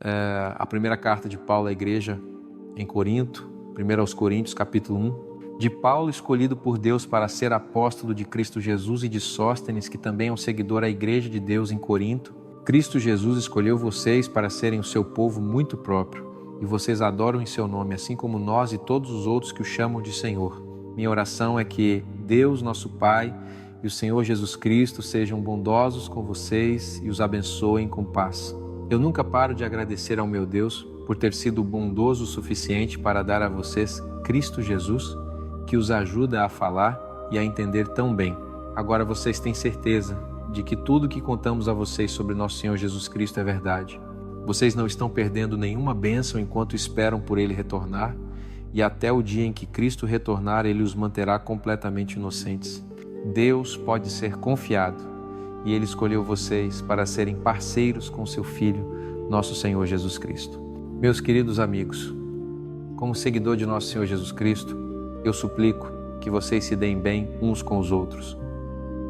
a primeira carta de Paulo à igreja em Corinto, 1 aos Coríntios, capítulo 1. De Paulo, escolhido por Deus para ser apóstolo de Cristo Jesus, e de Sóstenes, que também é um seguidor à igreja de Deus em Corinto. Cristo Jesus escolheu vocês para serem o seu povo muito próprio, e vocês adoram em seu nome, assim como nós e todos os outros que o chamam de Senhor. Minha oração é que Deus, nosso Pai, e o Senhor Jesus Cristo sejam bondosos com vocês e os abençoem com paz. Eu nunca paro de agradecer ao meu Deus por ter sido bondoso o suficiente para dar a vocês Cristo Jesus, que os ajuda a falar e a entender tão bem. Agora vocês têm certeza de que tudo que contamos a vocês sobre nosso Senhor Jesus Cristo é verdade. Vocês não estão perdendo nenhuma bênção enquanto esperam por Ele retornar, e até o dia em que Cristo retornar, Ele os manterá completamente inocentes. Deus pode ser confiado, e Ele escolheu vocês para serem parceiros com seu Filho, nosso Senhor Jesus Cristo. Meus queridos amigos, como seguidor de nosso Senhor Jesus Cristo, eu suplico que vocês se deem bem uns com os outros.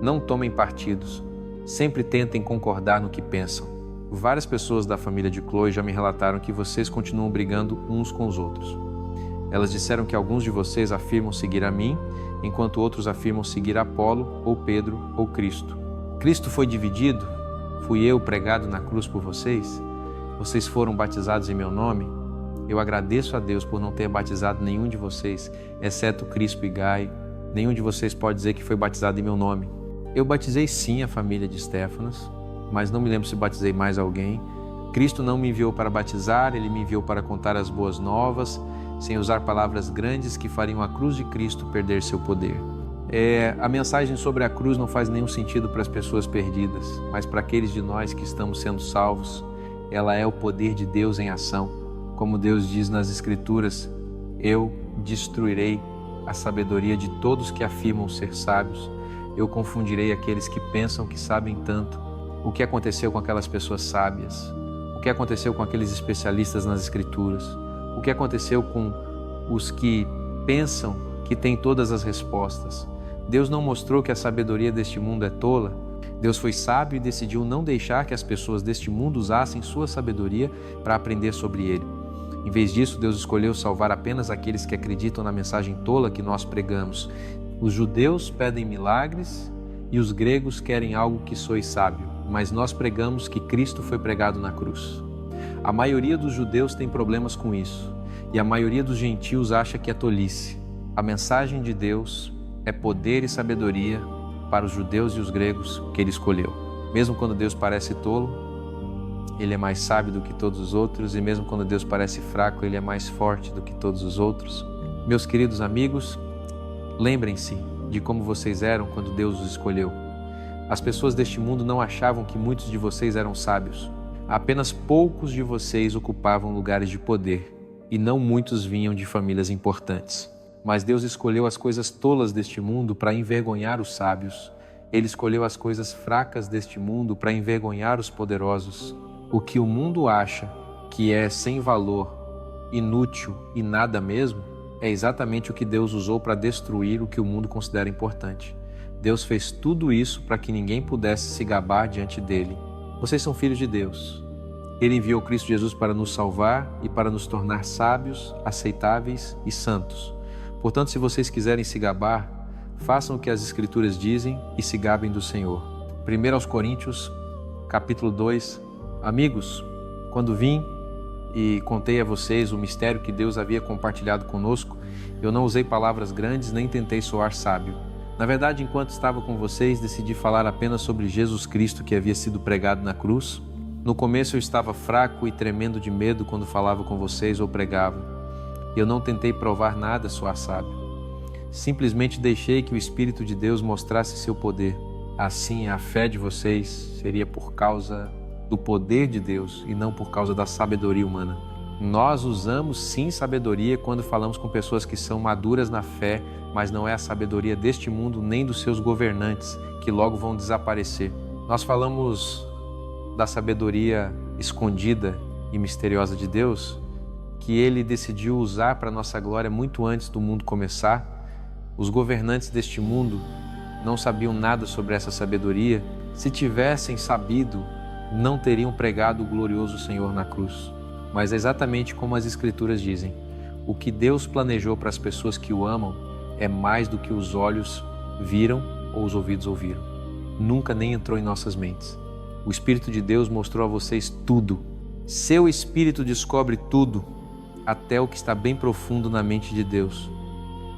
Não tomem partidos, sempre tentem concordar no que pensam. Várias pessoas da família de Chloe já me relataram que vocês continuam brigando uns com os outros. Elas disseram que alguns de vocês afirmam seguir a mim, enquanto outros afirmam seguir Apolo, ou Pedro, ou Cristo. Cristo foi dividido? Fui eu pregado na cruz por vocês? Vocês foram batizados em meu nome? Eu agradeço a Deus por não ter batizado nenhum de vocês, exceto Crispo e Gaio. Nenhum de vocês pode dizer que foi batizado em meu nome. Eu batizei sim a família de Estéfanas, mas não me lembro se batizei mais alguém. Cristo não me enviou para batizar, Ele me enviou para contar as boas novas, sem usar palavras grandes que fariam a cruz de Cristo perder seu poder. A mensagem sobre a cruz não faz nenhum sentido para as pessoas perdidas, mas para aqueles de nós que estamos sendo salvos, ela é o poder de Deus em ação. Como Deus diz nas Escrituras, eu destruirei a sabedoria de todos que afirmam ser sábios, eu confundirei aqueles que pensam que sabem tanto. O que aconteceu com aquelas pessoas sábias? O que aconteceu com aqueles especialistas nas Escrituras? O que aconteceu com os que pensam que têm todas as respostas? Deus não mostrou que a sabedoria deste mundo é tola? Deus foi sábio e decidiu não deixar que as pessoas deste mundo usassem sua sabedoria para aprender sobre Ele. Em vez disso, Deus escolheu salvar apenas aqueles que acreditam na mensagem tola que nós pregamos. Os judeus pedem milagres e os gregos querem algo que soe sábio, mas nós pregamos que Cristo foi pregado na cruz. A maioria dos judeus tem problemas com isso, e a maioria dos gentios acha que é tolice. A mensagem de Deus é poder e sabedoria para os judeus e os gregos que Ele escolheu. Mesmo quando Deus parece tolo, Ele é mais sábio do que todos os outros, e mesmo quando Deus parece fraco, Ele é mais forte do que todos os outros. Meus queridos amigos, lembrem-se de como vocês eram quando Deus os escolheu. As pessoas deste mundo não achavam que muitos de vocês eram sábios. Apenas poucos de vocês ocupavam lugares de poder, e não muitos vinham de famílias importantes. Mas Deus escolheu as coisas tolas deste mundo para envergonhar os sábios. Ele escolheu as coisas fracas deste mundo para envergonhar os poderosos. O que o mundo acha que é sem valor, inútil e nada mesmo, é exatamente o que Deus usou para destruir o que o mundo considera importante. Deus fez tudo isso para que ninguém pudesse se gabar diante dele. Vocês são filhos de Deus. Ele enviou Cristo Jesus para nos salvar e para nos tornar sábios, aceitáveis e santos. Portanto, se vocês quiserem se gabar, façam o que as Escrituras dizem e se gabem do Senhor. 1 aos Coríntios, capítulo 2. Amigos, quando vim e contei a vocês o mistério que Deus havia compartilhado conosco, eu não usei palavras grandes nem tentei soar sábio. Na verdade, enquanto estava com vocês, decidi falar apenas sobre Jesus Cristo que havia sido pregado na cruz. No começo eu estava fraco e tremendo de medo quando falava com vocês ou pregava. Eu não tentei provar nada soar sábio. Simplesmente deixei que o Espírito de Deus mostrasse seu poder. Assim, a fé de vocês seria por causa do poder de Deus e não por causa da sabedoria humana. Nós usamos sim sabedoria quando falamos com pessoas que são maduras na fé, mas não é a sabedoria deste mundo nem dos seus governantes, que logo vão desaparecer. Nós falamos da sabedoria escondida e misteriosa de Deus, que Ele decidiu usar para nossa glória muito antes do mundo começar. Os governantes deste mundo não sabiam nada sobre essa sabedoria. Se tivessem sabido, não teriam pregado o glorioso Senhor na cruz. mas é exatamente como as Escrituras dizem. O que Deus planejou para as pessoas que o amam é mais do que os olhos viram ou os ouvidos ouviram. Nunca nem entrou em nossas mentes. O Espírito de Deus mostrou a vocês tudo. Seu Espírito descobre tudo, até o que está bem profundo na mente de Deus.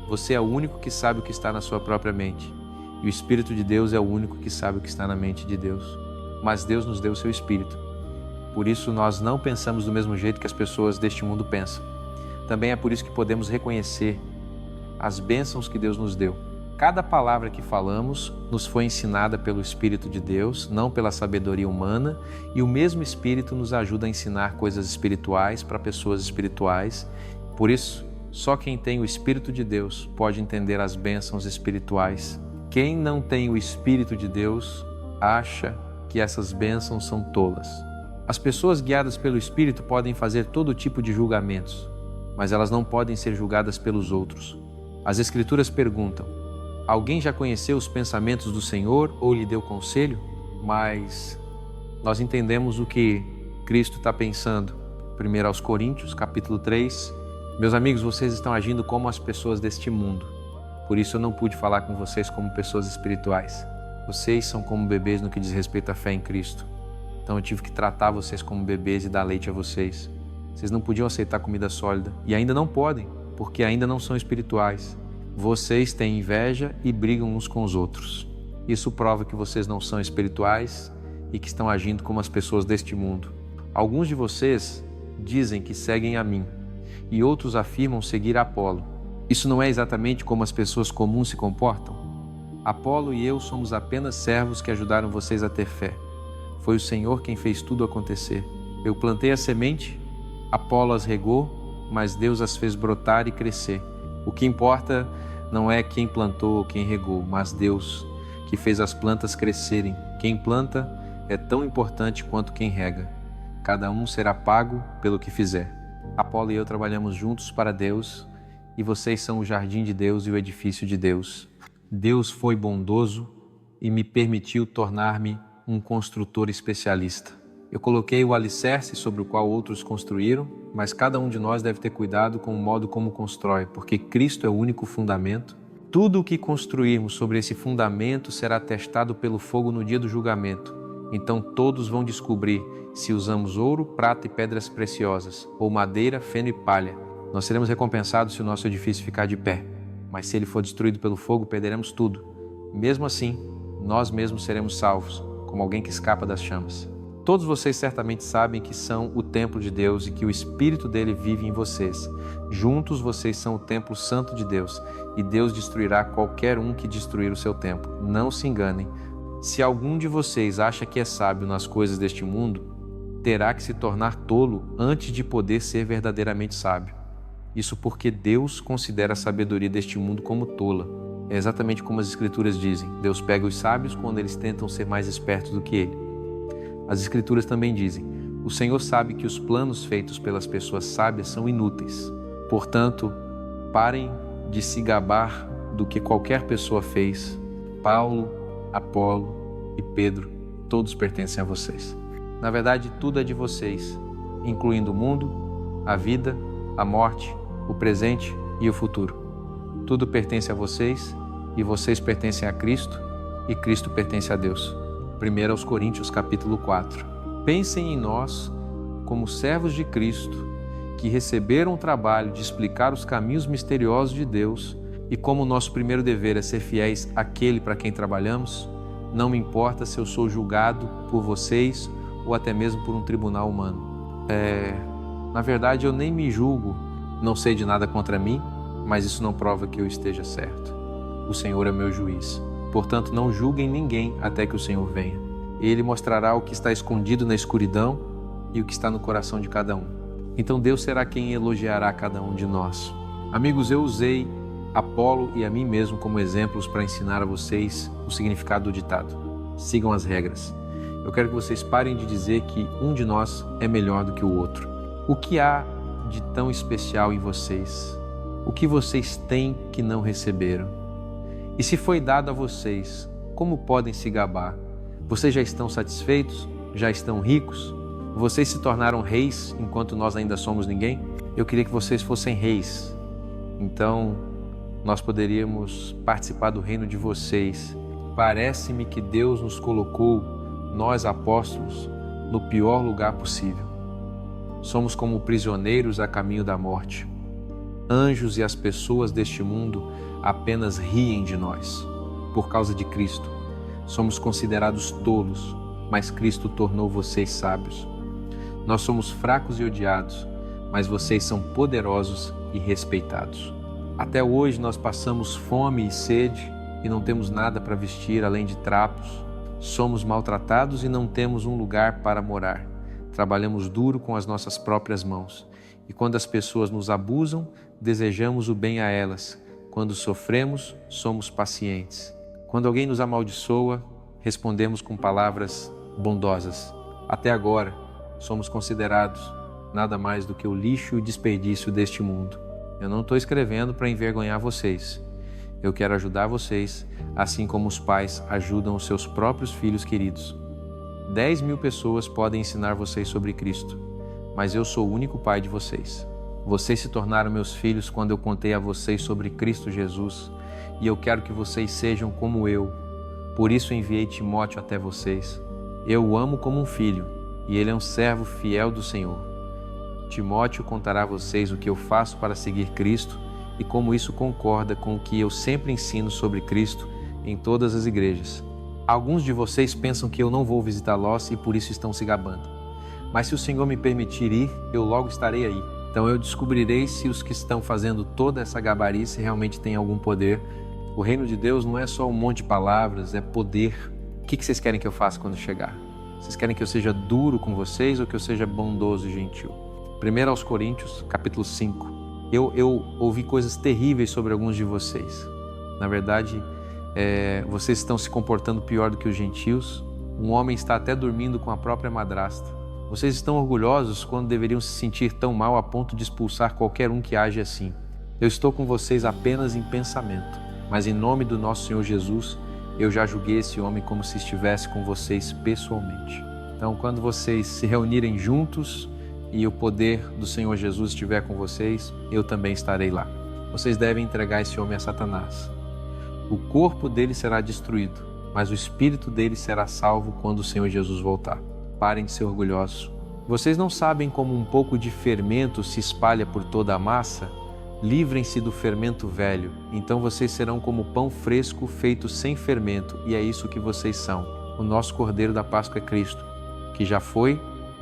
Você é o único que sabe o que está na sua própria mente. E o Espírito de Deus é o único que sabe o que está na mente de Deus. Mas Deus nos deu o seu Espírito. Por isso nós não pensamos do mesmo jeito que as pessoas deste mundo pensam. Também é por isso que podemos reconhecer as bênçãos que Deus nos deu. Cada palavra que falamos nos foi ensinada pelo Espírito de Deus, não pela sabedoria humana, e o mesmo Espírito nos ajuda a ensinar coisas espirituais para pessoas espirituais. Por isso, só quem tem o Espírito de Deus pode entender as bênçãos espirituais. Quem não tem o Espírito de Deus acha que essas bênçãos são tolas. As pessoas guiadas pelo Espírito podem fazer todo tipo de julgamentos, mas elas não podem ser julgadas pelos outros. As Escrituras perguntam: alguém já conheceu os pensamentos do Senhor ou lhe deu conselho? Mas nós entendemos o que Cristo está pensando. 1 aos Coríntios, capítulo 3. Meus amigos, vocês estão agindo como as pessoas deste mundo. Por isso eu não pude falar com vocês como pessoas espirituais. Vocês são como bebês no que diz respeito à fé em Cristo. Então eu tive que tratar vocês como bebês e dar leite a vocês. Vocês não podiam aceitar comida sólida. E ainda não podem, porque ainda não são espirituais. Vocês têm inveja e brigam uns com os outros. Isso prova que vocês não são espirituais e que estão agindo como as pessoas deste mundo. Alguns de vocês dizem que seguem a mim e outros afirmam seguir Apolo. Isso não é exatamente como as pessoas comuns se comportam? Apolo e eu somos apenas servos que ajudaram vocês a ter fé. Foi o Senhor quem fez tudo acontecer. Eu plantei a semente, Apolo as regou, mas Deus as fez brotar e crescer. O que importa não é quem plantou ou quem regou, mas Deus, que fez as plantas crescerem. Quem planta é tão importante quanto quem rega. Cada um será pago pelo que fizer. Apolo e eu trabalhamos juntos para Deus, e vocês são o jardim de Deus e o edifício de Deus. Deus foi bondoso e me permitiu tornar-me um construtor especialista. Eu coloquei o alicerce sobre o qual outros construíram, mas cada um de nós deve ter cuidado com o modo como constrói, porque Cristo é o único fundamento. Tudo o que construirmos sobre esse fundamento será testado pelo fogo no dia do julgamento. Então todos vão descobrir se usamos ouro, prata e pedras preciosas, ou madeira, feno e palha. Nós seremos recompensados se o nosso edifício ficar de pé, mas se ele for destruído pelo fogo, perderemos tudo. Mesmo assim, nós mesmos seremos salvos, como alguém que escapa das chamas. Todos vocês certamente sabem que são o templo de Deus e que o Espírito dele vive em vocês. Juntos vocês são o templo santo de Deus, e Deus destruirá qualquer um que destruir o seu templo. Não se enganem. Se algum de vocês acha que é sábio nas coisas deste mundo, terá que se tornar tolo antes de poder ser verdadeiramente sábio. Isso porque Deus considera a sabedoria deste mundo como tola. É exatamente como as Escrituras dizem. Deus pega os sábios quando eles tentam ser mais espertos do que ele. As Escrituras também dizem: o Senhor sabe que os planos feitos pelas pessoas sábias são inúteis. Portanto, parem de se gabar do que qualquer pessoa fez. Paulo, Apolo e Pedro, todos pertencem a vocês. Na verdade, tudo é de vocês, incluindo o mundo, a vida, a morte, o presente e o futuro. Tudo pertence a vocês, e vocês pertencem a Cristo, e Cristo pertence a Deus. 1 aos Coríntios, capítulo 4. Pensem em nós como servos de Cristo, que receberam o trabalho de explicar os caminhos misteriosos de Deus, e como o nosso primeiro dever é ser fiéis àquele para quem trabalhamos, não me importa se eu sou julgado por vocês ou até mesmo por um tribunal humano. Na verdade, eu nem me julgo, não sei de nada contra mim, mas isso não prova que eu esteja certo. O Senhor é meu juiz. Portanto, não julguem ninguém até que o Senhor venha. Ele mostrará o que está escondido na escuridão e o que está no coração de cada um. Então Deus será quem elogiará cada um de nós. Amigos, eu usei Apolo e a mim mesmo como exemplos para ensinar a vocês o significado do ditado. Sigam as regras. Eu quero que vocês parem de dizer que um de nós é melhor do que o outro. O que há de tão especial em vocês? O que vocês têm que não receberam? E se foi dado a vocês, como podem se gabar? Vocês já estão satisfeitos? Já estão ricos? Vocês se tornaram reis enquanto nós ainda somos ninguém? Eu queria que vocês fossem reis. Então, nós poderíamos participar do reino de vocês. Parece-me que Deus nos colocou, nós apóstolos, no pior lugar possível. Somos como prisioneiros a caminho da morte. Anjos e as pessoas deste mundo apenas riem de nós. Por causa de Cristo, somos considerados tolos, mas Cristo tornou vocês sábios. Nós somos fracos e odiados, mas vocês são poderosos e respeitados. Até hoje nós passamos fome e sede e não temos nada para vestir além de trapos. Somos maltratados e não temos um lugar para morar. Trabalhamos duro com as nossas próprias mãos. E quando as pessoas nos abusam, desejamos o bem a elas. Quando sofremos, somos pacientes. Quando alguém nos amaldiçoa, respondemos com palavras bondosas. Até agora, somos considerados nada mais do que o lixo e o desperdício deste mundo. Eu não estou escrevendo para envergonhar vocês. Eu quero ajudar vocês, assim como os pais ajudam os seus próprios filhos queridos. 10.000 pessoas podem ensinar vocês sobre Cristo, mas eu sou o único pai de vocês. Vocês se tornaram meus filhos quando eu contei a vocês sobre Cristo Jesus, e eu quero que vocês sejam como eu. Por isso enviei Timóteo até vocês. Eu o amo como um filho, e ele é um servo fiel do Senhor. Timóteo contará a vocês o que eu faço para seguir Cristo e como isso concorda com o que eu sempre ensino sobre Cristo em todas as igrejas. Alguns de vocês pensam que eu não vou visitá-los e por isso estão se gabando. Mas se o Senhor me permitir ir, eu logo estarei aí. Então eu descobrirei se os que estão fazendo toda essa gabarice realmente têm algum poder. O reino de Deus não é só um monte de palavras, é poder. O que vocês querem que eu faça quando chegar? Vocês querem que eu seja duro com vocês ou que eu seja bondoso e gentil? 1 Coríntios, capítulo 5. Eu ouvi coisas terríveis sobre alguns de vocês. Na verdade, vocês estão se comportando pior do que os gentios. Um homem está até dormindo com a própria madrasta. Vocês estão orgulhosos quando deveriam se sentir tão mal a ponto de expulsar qualquer um que age assim. Eu estou com vocês apenas em pensamento, mas em nome do nosso Senhor Jesus, eu já julguei esse homem como se estivesse com vocês pessoalmente. Então, quando vocês se reunirem juntos e o poder do Senhor Jesus estiver com vocês, eu também estarei lá. Vocês devem entregar esse homem a Satanás. O corpo dele será destruído, mas o espírito dele será salvo quando o Senhor Jesus voltar. Parem de ser orgulhosos. Vocês não sabem como um pouco de fermento se espalha por toda a massa? Livrem-se do fermento velho, então vocês serão como pão fresco feito sem fermento, e é isso que vocês são. O nosso Cordeiro da Páscoa é Cristo, que já foi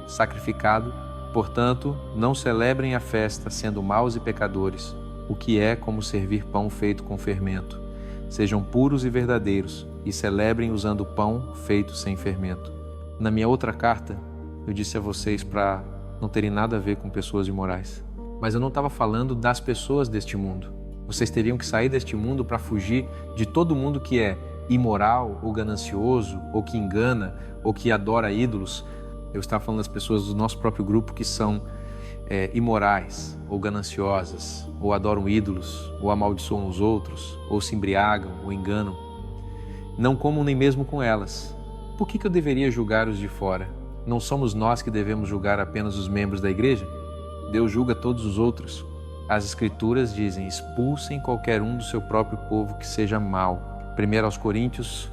sacrificado. Portanto, não celebrem a festa sendo maus e pecadores, o que é como servir pão feito com fermento. Sejam puros e verdadeiros e celebrem usando pão feito sem fermento. Na minha outra carta, eu disse a vocês para não terem nada a ver com pessoas imorais. Mas eu não estava falando das pessoas deste mundo. Vocês teriam que sair deste mundo para fugir de todo mundo que é imoral ou ganancioso, ou que engana, ou que adora ídolos. Eu estava falando das pessoas do nosso próprio grupo que são imorais, ou gananciosas, ou adoram ídolos, ou amaldiçoam os outros, ou se embriagam, ou enganam. Não comam nem mesmo com elas. Por que eu deveria julgar os de fora? Não somos nós que devemos julgar apenas os membros da igreja? Deus julga todos os outros. As Escrituras dizem: expulsem qualquer um do seu próprio povo que seja mau. 1 Coríntios,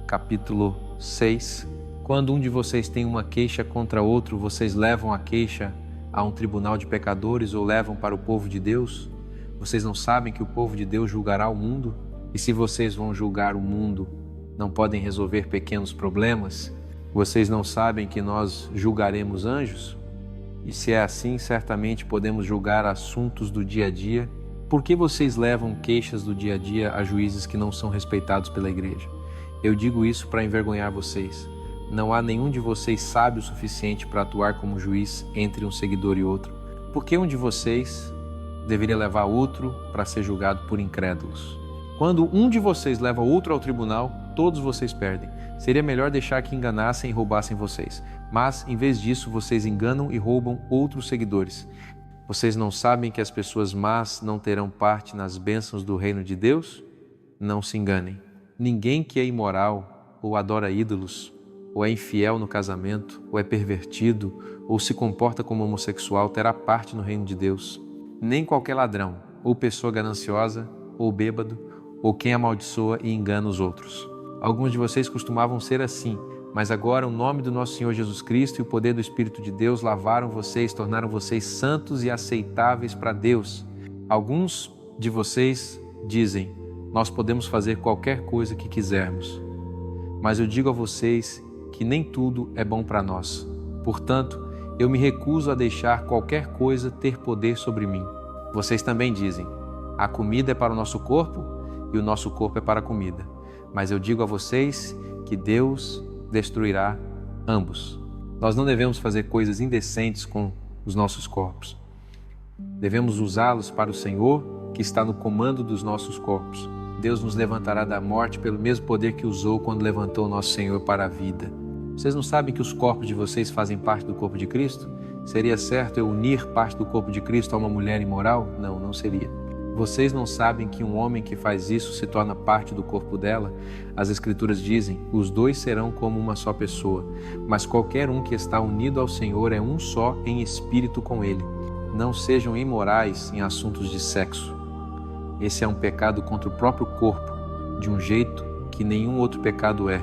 capítulo 6. Quando um de vocês tem uma queixa contra outro, vocês levam a queixa a um tribunal de pecadores ou levam para o povo de Deus? Vocês não sabem que o povo de Deus julgará o mundo? E se vocês vão julgar o mundo, não podem resolver pequenos problemas? Vocês não sabem que nós julgaremos anjos? E se é assim, certamente podemos julgar assuntos do dia a dia. Por que vocês levam queixas do dia a dia a juízes que não são respeitados pela igreja? Eu digo isso para envergonhar vocês. Não há nenhum de vocês sábio o suficiente para atuar como juiz entre um seguidor e outro. Por que um de vocês deveria levar outro para ser julgado por incrédulos? Quando um de vocês leva outro ao tribunal, todos vocês perdem. Seria melhor deixar que enganassem e roubassem vocês. Mas, em vez disso, vocês enganam e roubam outros seguidores. Vocês não sabem que as pessoas más não terão parte nas bênçãos do reino de Deus? Não se enganem. Ninguém que é imoral, ou adora ídolos, ou é infiel no casamento, ou é pervertido, ou se comporta como homossexual terá parte no reino de Deus. Nem qualquer ladrão, ou pessoa gananciosa, ou bêbado, ou quem amaldiçoa e engana os outros. Alguns de vocês costumavam ser assim, mas agora o nome do nosso Senhor Jesus Cristo e o poder do Espírito de Deus lavaram vocês, tornaram vocês santos e aceitáveis para Deus. Alguns de vocês dizem: nós podemos fazer qualquer coisa que quisermos. Mas eu digo a vocês que nem tudo é bom para nós. Portanto, eu me recuso a deixar qualquer coisa ter poder sobre mim. Vocês também dizem: a comida é para o nosso corpo e o nosso corpo é para a comida. Mas eu digo a vocês que Deus destruirá ambos. Nós não devemos fazer coisas indecentes com os nossos corpos. Devemos usá-los para o Senhor, que está no comando dos nossos corpos. Deus nos levantará da morte pelo mesmo poder que usou quando levantou o nosso Senhor para a vida. Vocês não sabem que os corpos de vocês fazem parte do corpo de Cristo? Seria certo eu unir parte do corpo de Cristo a uma mulher imoral? Não, não seria. Vocês não sabem que um homem que faz isso se torna parte do corpo dela? As Escrituras dizem: os dois serão como uma só pessoa. Mas qualquer um que está unido ao Senhor é um só em espírito com Ele. Não sejam imorais em assuntos de sexo. Esse é um pecado contra o próprio corpo, de um jeito que nenhum outro pecado é.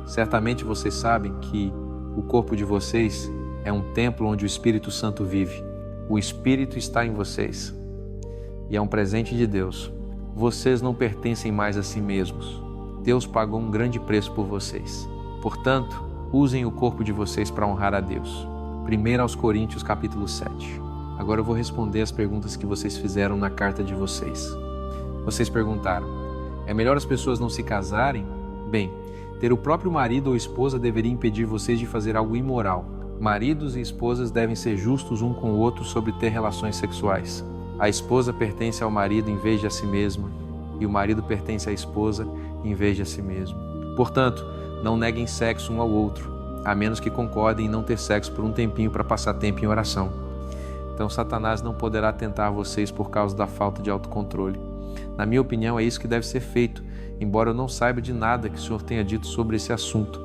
Certamente vocês sabem que o corpo de vocês é um templo onde o Espírito Santo vive. O Espírito está em vocês e é um presente de Deus. Vocês não pertencem mais a si mesmos. Deus pagou um grande preço por vocês. Portanto, usem o corpo de vocês para honrar a Deus. 1 Coríntios capítulo 7. Agora eu vou responder as perguntas que vocês fizeram na carta de vocês. Vocês perguntaram: é melhor as pessoas não se casarem? Bem, ter o próprio marido ou esposa deveria impedir vocês de fazer algo imoral. Maridos e esposas devem ser justos um com o outro sobre ter relações sexuais. A esposa pertence ao marido em vez de a si mesma, e o marido pertence à esposa em vez de a si mesmo. Portanto, não neguem sexo um ao outro, a menos que concordem em não ter sexo por um tempinho para passar tempo em oração. Então Satanás não poderá tentar vocês por causa da falta de autocontrole. Na minha opinião, é isso que deve ser feito, embora eu não saiba de nada que o Senhor tenha dito sobre esse assunto.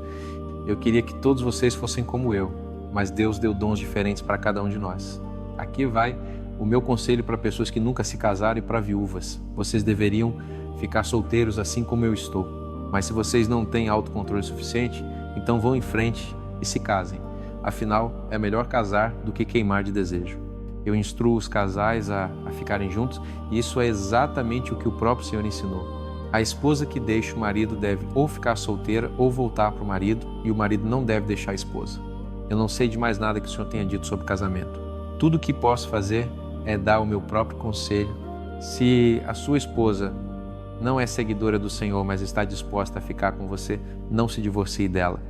Eu queria que todos vocês fossem como eu, mas Deus deu dons diferentes para cada um de nós. Aqui vai o meu conselho para pessoas que nunca se casaram e para viúvas. Vocês deveriam ficar solteiros assim como eu estou. Mas se vocês não têm autocontrole suficiente, então vão em frente e se casem. Afinal, é melhor casar do que queimar de desejo. Eu instruo os casais a ficarem juntos e isso é exatamente o que o próprio Senhor ensinou. A esposa que deixa o marido deve ou ficar solteira ou voltar para o marido, e o marido não deve deixar a esposa. Eu não sei de mais nada que o Senhor tenha dito sobre casamento. Tudo o que posso fazer é dar o meu próprio conselho. Se a sua esposa não é seguidora do Senhor, mas está disposta a ficar com você, não se divorcie dela.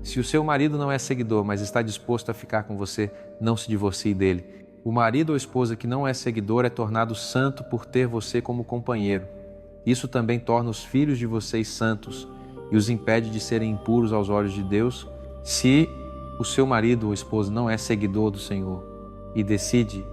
Se o seu marido não é seguidor, mas está disposto a ficar com você, não se divorcie dele. O marido ou esposa que não é seguidor é tornado santo por ter você como companheiro. Isso também torna os filhos de vocês santos e os impede de serem impuros aos olhos de Deus. Se o seu marido ou esposa não é seguidor do Senhor e decide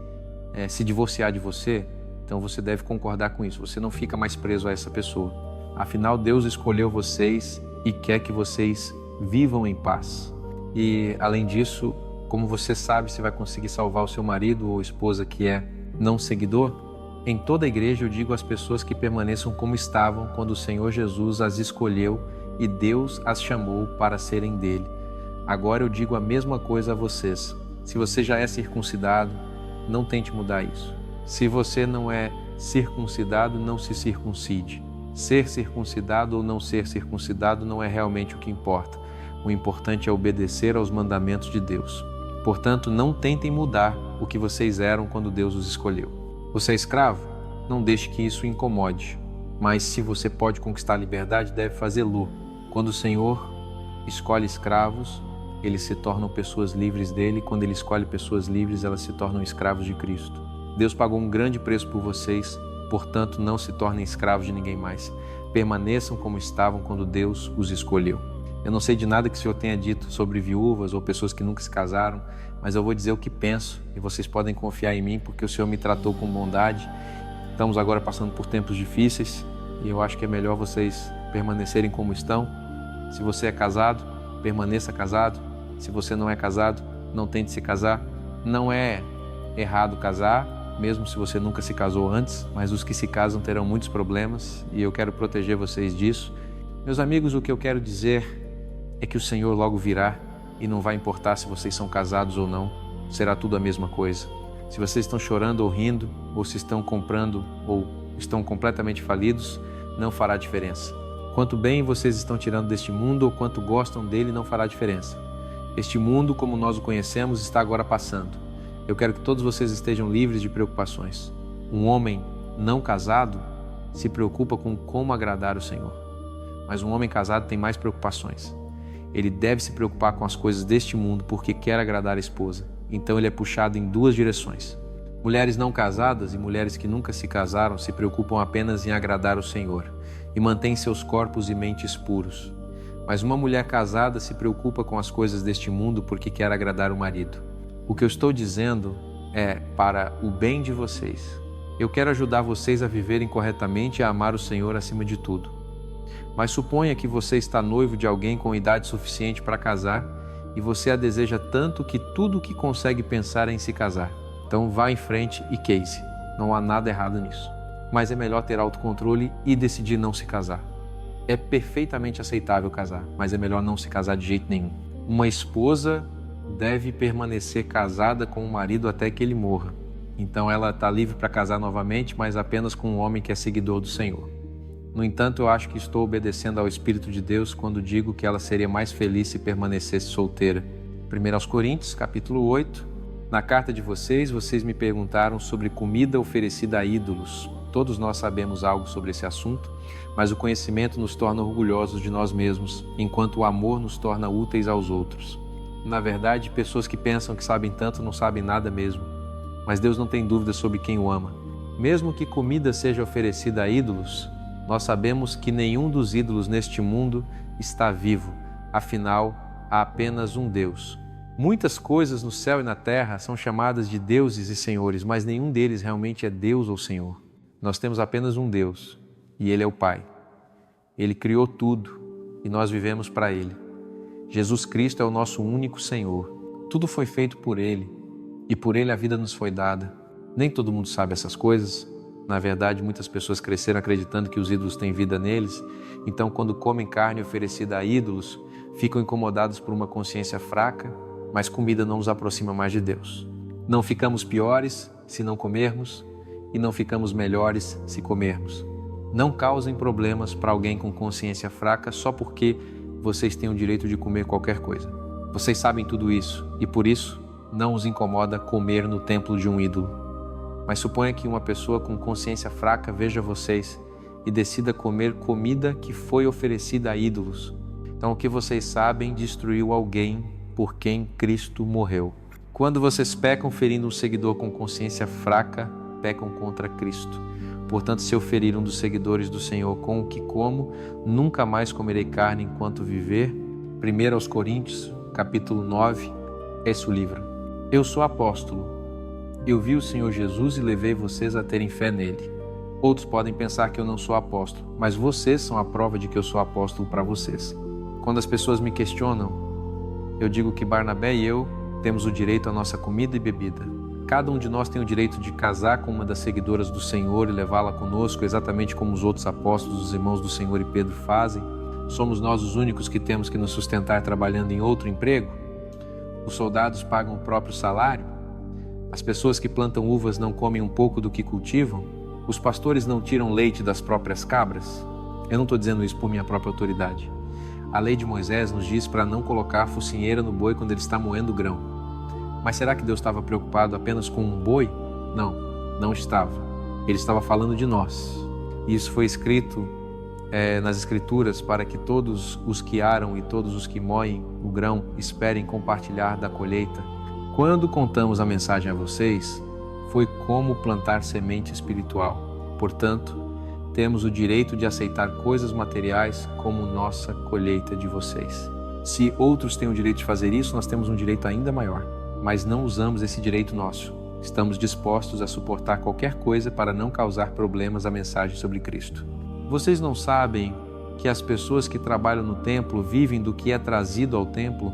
se divorciar de você, então você deve concordar com isso. Você não fica mais preso a essa pessoa. Afinal, Deus escolheu vocês e quer que vocês vivam em paz. E, além disso, como você sabe se vai conseguir salvar o seu marido ou esposa que é não seguidor? Em toda a igreja eu digo às pessoas que permaneçam como estavam quando o Senhor Jesus as escolheu e Deus as chamou para serem dele. Agora eu digo a mesma coisa a vocês. Se você já é circuncidado, não tente mudar isso. Se você não é circuncidado, não se circuncide. Ser circuncidado ou não ser circuncidado não é realmente o que importa. O importante é obedecer aos mandamentos de Deus. Portanto, não tentem mudar o que vocês eram quando Deus os escolheu. Você é escravo? Não deixe que isso o incomode. Mas se você pode conquistar a liberdade, deve fazê-lo. Quando o Senhor escolhe escravos, eles se tornam pessoas livres dele. Quando ele escolhe pessoas livres, elas se tornam escravos de Cristo. Deus pagou um grande preço por vocês, portanto, não se tornem escravos de ninguém mais. Permaneçam como estavam quando Deus os escolheu. Eu não sei de nada que o Senhor tenha dito sobre viúvas ou pessoas que nunca se casaram, mas eu vou dizer o que penso e vocês podem confiar em mim porque o Senhor me tratou com bondade. Estamos agora passando por tempos difíceis e eu acho que é melhor vocês permanecerem como estão. Se você é casado, permaneça casado. Se você não é casado, não tente se casar. Não é errado casar, mesmo se você nunca se casou antes, mas os que se casam terão muitos problemas e eu quero proteger vocês disso. Meus amigos, o que eu quero dizer é que o Senhor logo virá e não vai importar se vocês são casados ou não, será tudo a mesma coisa. Se vocês estão chorando ou rindo, ou se estão comprando ou estão completamente falidos, não fará diferença. Quanto bem vocês estão tirando deste mundo ou quanto gostam dele, não fará diferença. Este mundo, como nós o conhecemos, está agora passando. Eu quero que todos vocês estejam livres de preocupações. Um homem não casado se preocupa com como agradar o Senhor. Mas um homem casado tem mais preocupações. Ele deve se preocupar com as coisas deste mundo porque quer agradar a esposa. Então ele é puxado em duas direções. Mulheres não casadas e mulheres que nunca se casaram se preocupam apenas em agradar o Senhor e mantêm seus corpos e mentes puros. Mas uma mulher casada se preocupa com as coisas deste mundo porque quer agradar o marido. O que eu estou dizendo é para o bem de vocês. Eu quero ajudar vocês a viverem corretamente e a amar o Senhor acima de tudo. Mas suponha que você está noivo de alguém com idade suficiente para casar e você a deseja tanto que tudo o que consegue pensar é em se casar. Então vá em frente e case. Não há nada errado nisso. Mas é melhor ter autocontrole e decidir não se casar. É perfeitamente aceitável casar, mas é melhor não se casar de jeito nenhum. Uma esposa deve permanecer casada com o marido até que ele morra. Então ela está livre para casar novamente, mas apenas com um homem que é seguidor do Senhor. No entanto, eu acho que estou obedecendo ao Espírito de Deus quando digo que ela seria mais feliz se permanecesse solteira. 1 Coríntios, capítulo 8. Na carta de vocês me perguntaram sobre comida oferecida a ídolos. Todos nós sabemos algo sobre esse assunto, mas o conhecimento nos torna orgulhosos de nós mesmos, enquanto o amor nos torna úteis aos outros. Na verdade, pessoas que pensam que sabem tanto não sabem nada mesmo, mas Deus não tem dúvida sobre quem o ama. Mesmo que comida seja oferecida a ídolos, nós sabemos que nenhum dos ídolos neste mundo está vivo, afinal, há apenas um Deus. Muitas coisas no céu e na terra são chamadas de deuses e senhores, mas nenhum deles realmente é Deus ou Senhor. Nós temos apenas um Deus, e Ele é o Pai. Ele criou tudo, e nós vivemos para Ele. Jesus Cristo é o nosso único Senhor. Tudo foi feito por Ele, e por Ele a vida nos foi dada. Nem todo mundo sabe essas coisas. Na verdade, muitas pessoas cresceram acreditando que os ídolos têm vida neles, então quando comem carne oferecida a ídolos, ficam incomodados por uma consciência fraca, mas comida não nos aproxima mais de Deus. Não ficamos piores se não comermos, e não ficamos melhores se comermos. Não causem problemas para alguém com consciência fraca só porque vocês têm o direito de comer qualquer coisa. Vocês sabem tudo isso e por isso não os incomoda comer no templo de um ídolo. Mas suponha que uma pessoa com consciência fraca veja vocês e decida comer comida que foi oferecida a ídolos. Então o que vocês sabem destruiu alguém por quem Cristo morreu. Quando vocês pecam ferindo um seguidor com consciência fraca, pecam contra Cristo. Portanto, se eu ferir um dos seguidores do Senhor com o que como, nunca mais comerei carne enquanto viver. 1 Coríntios, capítulo 9, esse é o livro. Eu sou apóstolo. Eu vi o Senhor Jesus e levei vocês a terem fé nele. Outros podem pensar que eu não sou apóstolo, mas vocês são a prova de que eu sou apóstolo para vocês. Quando as pessoas me questionam, eu digo que Barnabé e eu temos o direito à nossa comida e bebida. Cada um de nós tem o direito de casar com uma das seguidoras do Senhor e levá-la conosco, exatamente como os outros apóstolos, os irmãos do Senhor e Pedro fazem. Somos nós os únicos que temos que nos sustentar trabalhando em outro emprego? Os soldados pagam o próprio salário? As pessoas que plantam uvas não comem um pouco do que cultivam? Os pastores não tiram leite das próprias cabras? Eu não estou dizendo isso por minha própria autoridade. A lei de Moisés nos diz para não colocar focinheira no boi quando ele está moendo o grão. Mas será que Deus estava preocupado apenas com um boi? Não, não estava. Ele estava falando de nós. E isso foi escrito nas Escrituras para que todos os que aram e todos os que moem o grão esperem compartilhar da colheita. Quando contamos a mensagem a vocês, foi como plantar semente espiritual. Portanto, temos o direito de aceitar coisas materiais como nossa colheita de vocês. Se outros têm o direito de fazer isso, nós temos um direito ainda maior. Mas não usamos esse direito nosso. Estamos dispostos a suportar qualquer coisa para não causar problemas à mensagem sobre Cristo. Vocês não sabem que as pessoas que trabalham no templo vivem do que é trazido ao templo?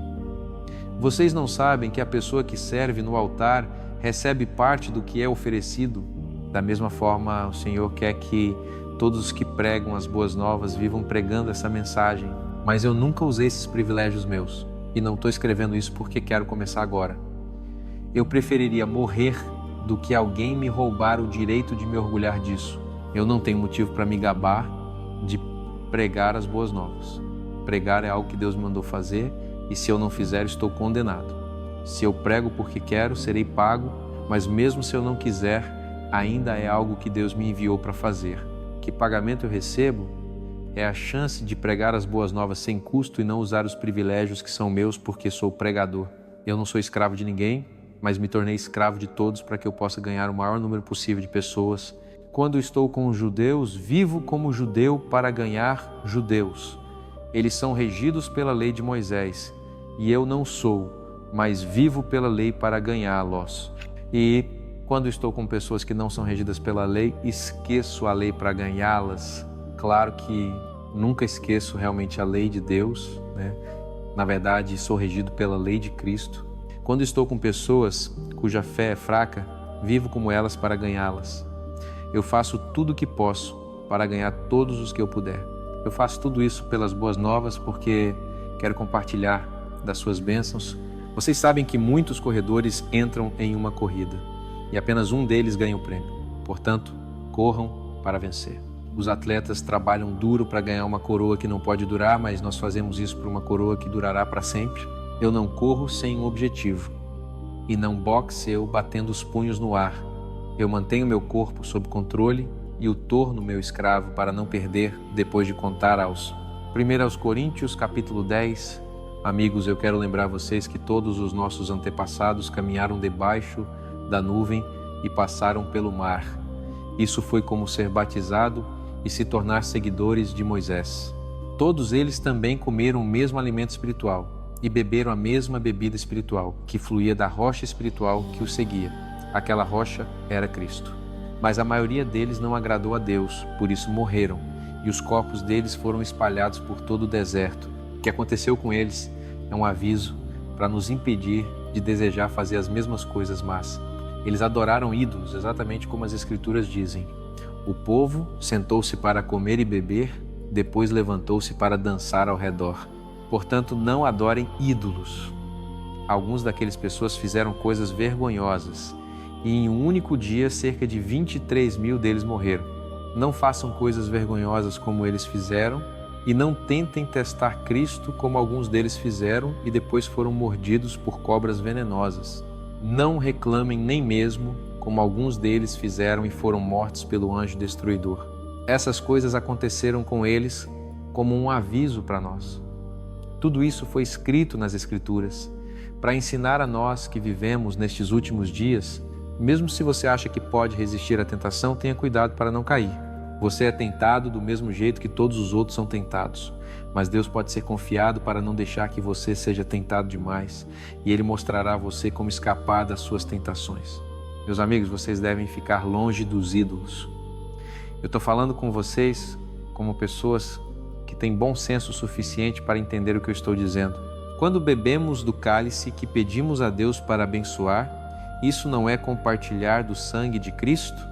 Vocês não sabem que a pessoa que serve no altar recebe parte do que é oferecido? Da mesma forma, o Senhor quer que todos os que pregam as boas novas vivam pregando essa mensagem. Mas eu nunca usei esses privilégios meus. E não estou escrevendo isso porque quero começar agora. Eu preferiria morrer do que alguém me roubar o direito de me orgulhar disso. Eu não tenho motivo para me gabar de pregar as boas novas. Pregar é algo que Deus me mandou fazer e se eu não fizer, estou condenado. Se eu prego porque quero, serei pago, mas mesmo se eu não quiser, ainda é algo que Deus me enviou para fazer. Que pagamento eu recebo é a chance de pregar as boas novas sem custo e não usar os privilégios que são meus porque sou pregador. Eu não sou escravo de ninguém, mas me tornei escravo de todos para que eu possa ganhar o maior número possível de pessoas. Quando estou com os judeus, vivo como judeu para ganhar judeus. Eles são regidos pela lei de Moisés, e eu não sou, mas vivo pela lei para ganhá-los. E quando estou com pessoas que não são regidas pela lei, esqueço a lei para ganhá-las. Claro que nunca esqueço realmente a lei de Deus, né? Na verdade, sou regido pela lei de Cristo. Quando estou com pessoas cuja fé é fraca, vivo como elas para ganhá-las. Eu faço tudo o que posso para ganhar todos os que eu puder. Eu faço tudo isso pelas boas novas porque quero compartilhar das suas bênçãos. Vocês sabem que muitos corredores entram em uma corrida e apenas um deles ganha o prêmio. Portanto, corram para vencer. Os atletas trabalham duro para ganhar uma coroa que não pode durar, mas nós fazemos isso por uma coroa que durará para sempre. Eu não corro sem um objetivo e não boxeo batendo os punhos no ar. Eu mantenho meu corpo sob controle e o torno meu escravo para não perder depois de contar aos 1 Coríntios capítulo 10. Amigos, eu quero lembrar vocês que todos os nossos antepassados caminharam debaixo da nuvem e passaram pelo mar. Isso foi como ser batizado e se tornar seguidores de Moisés. Todos eles também comeram o mesmo alimento espiritual e beberam a mesma bebida espiritual que fluía da rocha espiritual que os seguia. Aquela rocha era Cristo. Mas a maioria deles não agradou a Deus, por isso morreram, e os corpos deles foram espalhados por todo o deserto. O que aconteceu com eles é um aviso para nos impedir de desejar fazer as mesmas coisas más. Eles adoraram ídolos, exatamente como as Escrituras dizem. O povo sentou-se para comer e beber, depois levantou-se para dançar ao redor. Portanto, não adorem ídolos. Alguns daquelas pessoas fizeram coisas vergonhosas e em um único dia cerca de 23 mil deles morreram. Não façam coisas vergonhosas como eles fizeram e não tentem testar Cristo como alguns deles fizeram e depois foram mordidos por cobras venenosas. Não reclamem nem mesmo como alguns deles fizeram e foram mortos pelo anjo destruidor. Essas coisas aconteceram com eles como um aviso para nós. Tudo isso foi escrito nas Escrituras para ensinar a nós que vivemos nestes últimos dias. Mesmo se você acha que pode resistir à tentação, tenha cuidado para não cair. Você é tentado do mesmo jeito que todos os outros são tentados, mas Deus pode ser confiado para não deixar que você seja tentado demais, e Ele mostrará a você como escapar das suas tentações. Meus amigos, vocês devem ficar longe dos ídolos. Eu estou falando com vocês como pessoas que têm bom senso suficiente para entender o que eu estou dizendo. Quando bebemos do cálice que pedimos a Deus para abençoar, isso não é compartilhar do sangue de Cristo?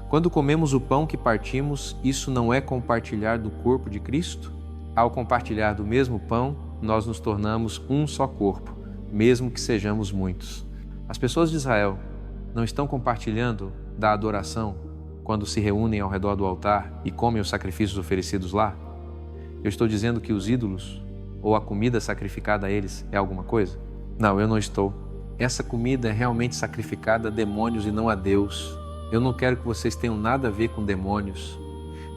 Quando comemos o pão que partimos, isso não é compartilhar do corpo de Cristo? Ao compartilhar do mesmo pão, nós nos tornamos um só corpo, mesmo que sejamos muitos. As pessoas de Israel não estão compartilhando da adoração quando se reúnem ao redor do altar e comem os sacrifícios oferecidos lá? Eu estou dizendo que os ídolos ou a comida sacrificada a eles é alguma coisa? Não, eu não estou. Essa comida é realmente sacrificada a demônios e não a Deus. Eu não quero que vocês tenham nada a ver com demônios.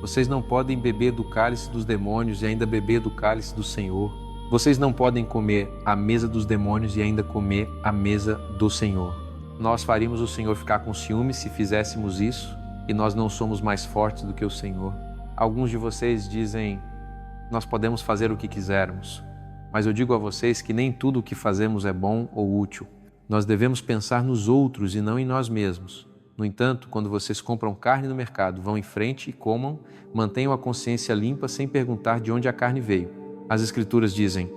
Vocês não podem beber do cálice dos demônios e ainda beber do cálice do Senhor. Vocês não podem comer a mesa dos demônios e ainda comer a mesa do Senhor. Nós faríamos o Senhor ficar com ciúme se fizéssemos isso, e nós não somos mais fortes do que o Senhor. Alguns de vocês dizem, nós podemos fazer o que quisermos, mas eu digo a vocês que nem tudo o que fazemos é bom ou útil. Nós devemos pensar nos outros e não em nós mesmos. No entanto, quando vocês compram carne no mercado, vão em frente e comam, mantenham a consciência limpa sem perguntar de onde a carne veio. As Escrituras dizem,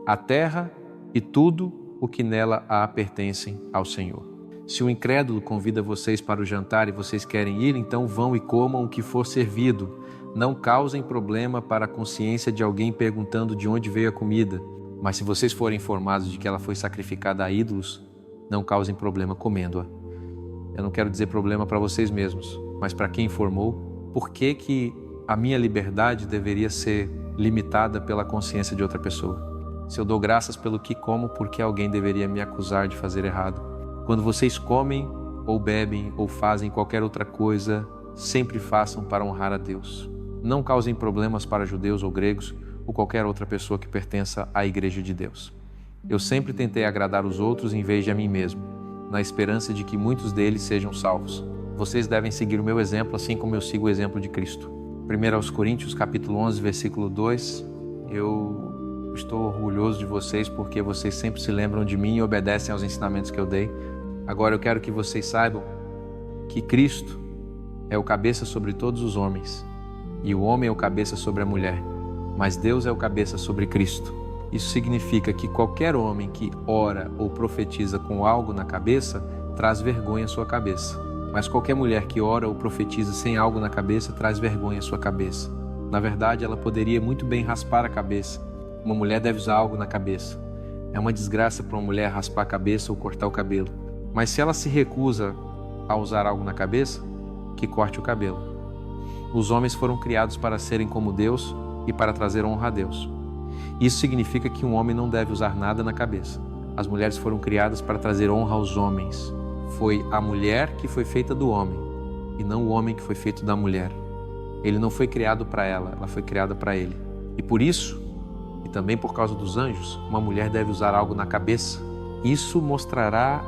a terra e tudo o que nela há pertencem ao Senhor. Se um incrédulo convida vocês para o jantar e vocês querem ir, então vão e comam o que for servido. Não causem problema para a consciência de alguém perguntando de onde veio a comida. Mas se vocês forem informados de que ela foi sacrificada a ídolos, não causem problema comendo-a. Eu não quero dizer problema para vocês mesmos, mas para quem informou, por que a minha liberdade deveria ser limitada pela consciência de outra pessoa? Se eu dou graças pelo que como, por que alguém deveria me acusar de fazer errado? Quando vocês comem, ou bebem, ou fazem qualquer outra coisa, sempre façam para honrar a Deus. Não causem problemas para judeus ou gregos, ou qualquer outra pessoa que pertença à Igreja de Deus. Eu sempre tentei agradar os outros em vez de a mim mesmo, na esperança de que muitos deles sejam salvos. Vocês devem seguir o meu exemplo, assim como eu sigo o exemplo de Cristo. 1 Coríntios, capítulo 11, versículo 2. Eu estou orgulhoso de vocês porque vocês sempre se lembram de mim e obedecem aos ensinamentos que eu dei. Agora eu quero que vocês saibam que Cristo é o cabeça sobre todos os homens e o homem é o cabeça sobre a mulher, mas Deus é o cabeça sobre Cristo. Isso significa que qualquer homem que ora ou profetiza com algo na cabeça traz vergonha à sua cabeça, mas qualquer mulher que ora ou profetiza sem algo na cabeça traz vergonha à sua cabeça. Na verdade, ela poderia muito bem raspar a cabeça. Uma mulher deve usar algo na cabeça. É uma desgraça para uma mulher raspar a cabeça ou cortar o cabelo. Mas se ela se recusa a usar algo na cabeça, que corte o cabelo. Os homens foram criados para serem como Deus e para trazer honra a Deus. Isso significa que um homem não deve usar nada na cabeça. As mulheres foram criadas para trazer honra aos homens. Foi a mulher que foi feita do homem e não o homem que foi feito da mulher. Ele não foi criado para ela, ela foi criada para ele. E por isso, e também por causa dos anjos, uma mulher deve usar algo na cabeça. Isso mostrará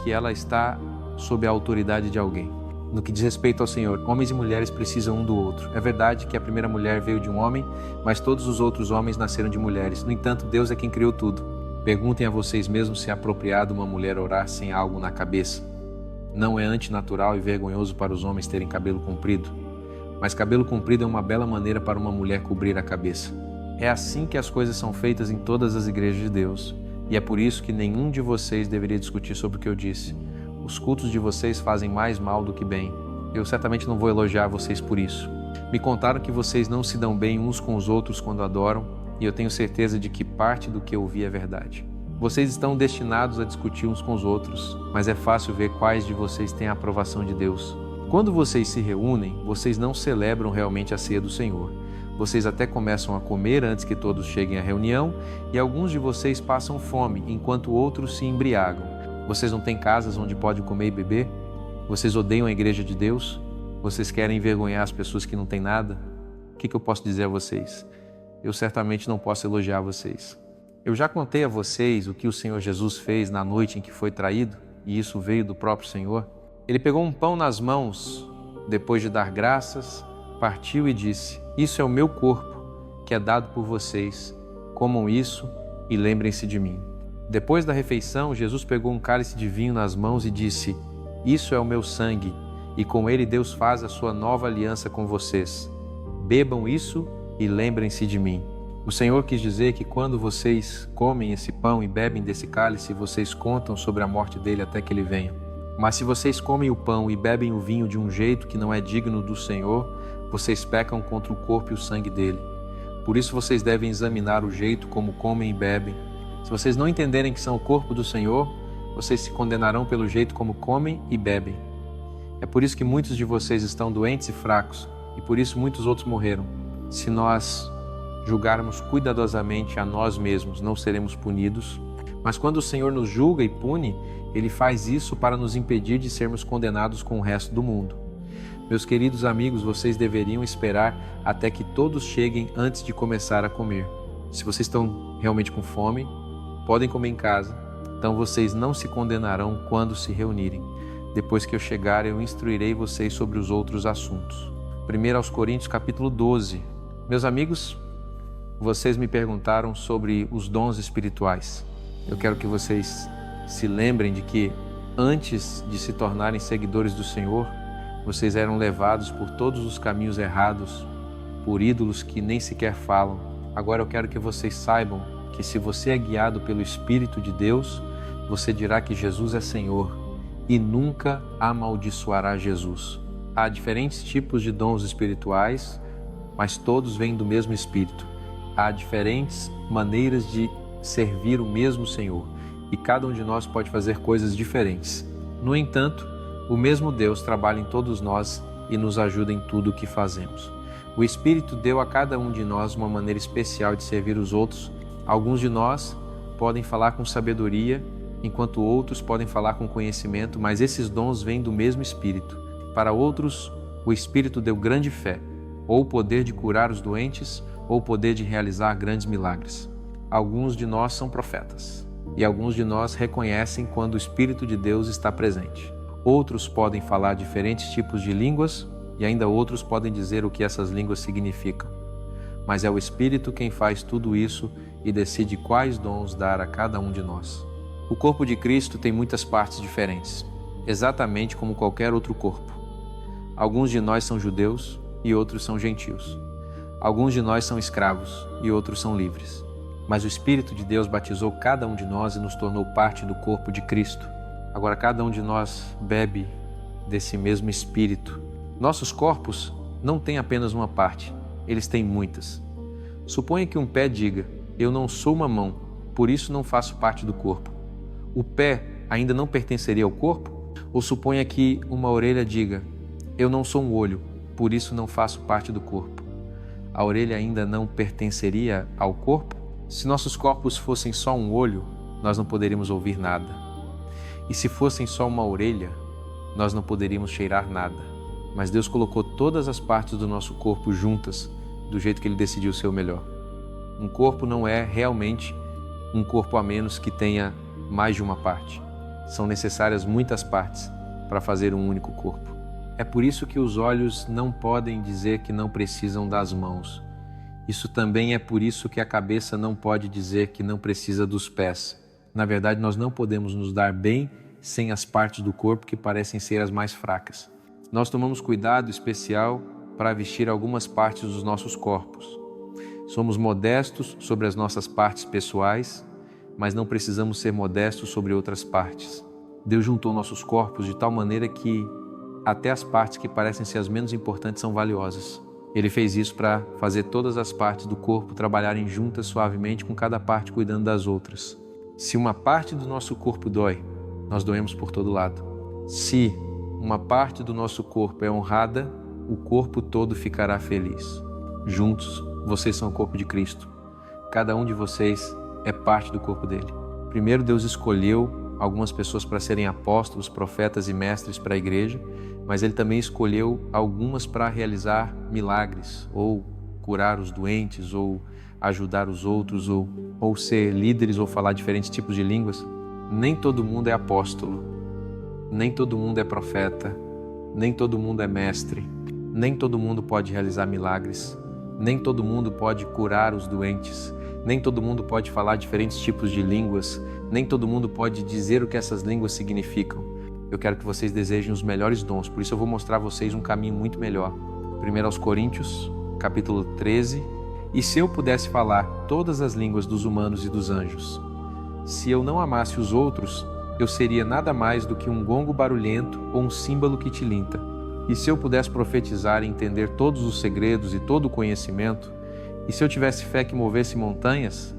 que ela está sob a autoridade de alguém. No que diz respeito ao Senhor, homens e mulheres precisam um do outro. É verdade que a primeira mulher veio de um homem, mas todos os outros homens nasceram de mulheres. No entanto, Deus é quem criou tudo. Perguntem a vocês mesmos se é apropriado uma mulher orar sem algo na cabeça. Não é antinatural e vergonhoso para os homens terem cabelo comprido, mas cabelo comprido é uma bela maneira para uma mulher cobrir a cabeça. É assim que as coisas são feitas em todas as igrejas de Deus, e é por isso que nenhum de vocês deveria discutir sobre o que eu disse. Os cultos de vocês fazem mais mal do que bem. Eu certamente não vou elogiar vocês por isso. Me contaram que vocês não se dão bem uns com os outros quando adoram, e eu tenho certeza de que parte do que eu ouvi é verdade. Vocês estão destinados a discutir uns com os outros, mas é fácil ver quais de vocês têm a aprovação de Deus. Quando vocês se reúnem, vocês não celebram realmente a ceia do Senhor. Vocês até começam a comer antes que todos cheguem à reunião, e alguns de vocês passam fome, enquanto outros se embriagam. Vocês não têm casas onde pode comer e beber? Vocês odeiam a igreja de Deus? Vocês querem envergonhar as pessoas que não têm nada? O que eu posso dizer a vocês? Eu certamente não posso elogiar vocês. Eu já contei a vocês o que o Senhor Jesus fez na noite em que foi traído, e isso veio do próprio Senhor. Ele pegou um pão nas mãos, depois de dar graças, partiu e disse: "Isso é o meu corpo, que é dado por vocês. Comam isso e lembrem-se de mim." Depois da refeição, Jesus pegou um cálice de vinho nas mãos e disse: "Isso é o meu sangue, e com ele Deus faz a sua nova aliança com vocês. Bebam isso e lembrem-se de mim." O Senhor quis dizer que quando vocês comem esse pão e bebem desse cálice, vocês contam sobre a morte dele até que ele venha. Mas se vocês comem o pão e bebem o vinho de um jeito que não é digno do Senhor, vocês pecam contra o corpo e o sangue dele. Por isso vocês devem examinar o jeito como comem e bebem. Se vocês não entenderem que são o corpo do Senhor, vocês se condenarão pelo jeito como comem e bebem. É por isso que muitos de vocês estão doentes e fracos, e por isso muitos outros morreram. Se nós julgarmos cuidadosamente a nós mesmos, não seremos punidos. Mas quando o Senhor nos julga e pune, Ele faz isso para nos impedir de sermos condenados com o resto do mundo. Meus queridos amigos, vocês deveriam esperar até que todos cheguem antes de começar a comer. Se vocês estão realmente com fome, podem comer em casa, então vocês não se condenarão quando se reunirem. Depois que eu chegar, eu instruirei vocês sobre os outros assuntos. 1 Coríntios capítulo 12. Meus amigos, vocês me perguntaram sobre os dons espirituais. Eu quero que vocês se lembrem de que antes de se tornarem seguidores do Senhor, vocês eram levados por todos os caminhos errados, por ídolos que nem sequer falam. Agora eu quero que vocês saibam que se você é guiado pelo Espírito de Deus, você dirá que Jesus é Senhor e nunca amaldiçoará Jesus. Há diferentes tipos de dons espirituais, mas todos vêm do mesmo Espírito. Há diferentes maneiras de servir o mesmo Senhor e cada um de nós pode fazer coisas diferentes. No entanto, o mesmo Deus trabalha em todos nós e nos ajuda em tudo o que fazemos. O Espírito deu a cada um de nós uma maneira especial de servir os outros. Alguns de nós podem falar com sabedoria, enquanto outros podem falar com conhecimento, mas esses dons vêm do mesmo Espírito. Para outros, o Espírito deu grande fé, ou o poder de curar os doentes, ou o poder de realizar grandes milagres. Alguns de nós são profetas, e alguns de nós reconhecem quando o Espírito de Deus está presente. Outros podem falar diferentes tipos de línguas, e ainda outros podem dizer o que essas línguas significam. Mas é o Espírito quem faz tudo isso e decide quais dons dar a cada um de nós. O corpo de Cristo tem muitas partes diferentes, exatamente como qualquer outro corpo. Alguns de nós são judeus e outros são gentios. Alguns de nós são escravos e outros são livres. Mas o Espírito de Deus batizou cada um de nós e nos tornou parte do corpo de Cristo. Agora cada um de nós bebe desse mesmo Espírito. Nossos corpos não têm apenas uma parte, eles têm muitas. Suponha que um pé diga, eu não sou uma mão, por isso não faço parte do corpo. O pé ainda não pertenceria ao corpo? Ou suponha que uma orelha diga, eu não sou um olho, por isso não faço parte do corpo. A orelha ainda não pertenceria ao corpo? Se nossos corpos fossem só um olho, nós não poderíamos ouvir nada. E se fossem só uma orelha, nós não poderíamos cheirar nada. Mas Deus colocou todas as partes do nosso corpo juntas, do jeito que Ele decidiu ser o melhor. Um corpo não é realmente um corpo a menos que tenha mais de uma parte. São necessárias muitas partes para fazer um único corpo. É por isso que os olhos não podem dizer que não precisam das mãos. Isso também é por isso que a cabeça não pode dizer que não precisa dos pés. Na verdade, nós não podemos nos dar bem sem as partes do corpo que parecem ser as mais fracas. Nós tomamos cuidado especial para vestir algumas partes dos nossos corpos. Somos modestos sobre as nossas partes pessoais, mas não precisamos ser modestos sobre outras partes. Deus juntou nossos corpos de tal maneira que até as partes que parecem ser as menos importantes são valiosas. Ele fez isso para fazer todas as partes do corpo trabalharem juntas suavemente, com cada parte cuidando das outras. Se uma parte do nosso corpo dói, nós doemos por todo lado. Se uma parte do nosso corpo é honrada, o corpo todo ficará feliz. Juntos, vocês são o corpo de Cristo. Cada um de vocês é parte do corpo dele. Primeiro, Deus escolheu algumas pessoas para serem apóstolos, profetas e mestres para a igreja, mas Ele também escolheu algumas para realizar milagres, ou curar os doentes, ou ajudar os outros, ou ser líderes, ou falar diferentes tipos de línguas. Nem todo mundo é apóstolo, nem todo mundo é profeta, nem todo mundo é mestre, nem todo mundo pode realizar milagres, nem todo mundo pode curar os doentes, nem todo mundo pode falar diferentes tipos de línguas, nem todo mundo pode dizer o que essas línguas significam. Eu quero que vocês desejem os melhores dons, por isso eu vou mostrar a vocês um caminho muito melhor. 1 Coríntios, capítulo 13. E se eu pudesse falar todas as línguas dos humanos e dos anjos, se eu não amasse os outros, eu seria nada mais do que um gongo barulhento ou um símbolo que tilinta. E se eu pudesse profetizar e entender todos os segredos e todo o conhecimento, e se eu tivesse fé que movesse montanhas,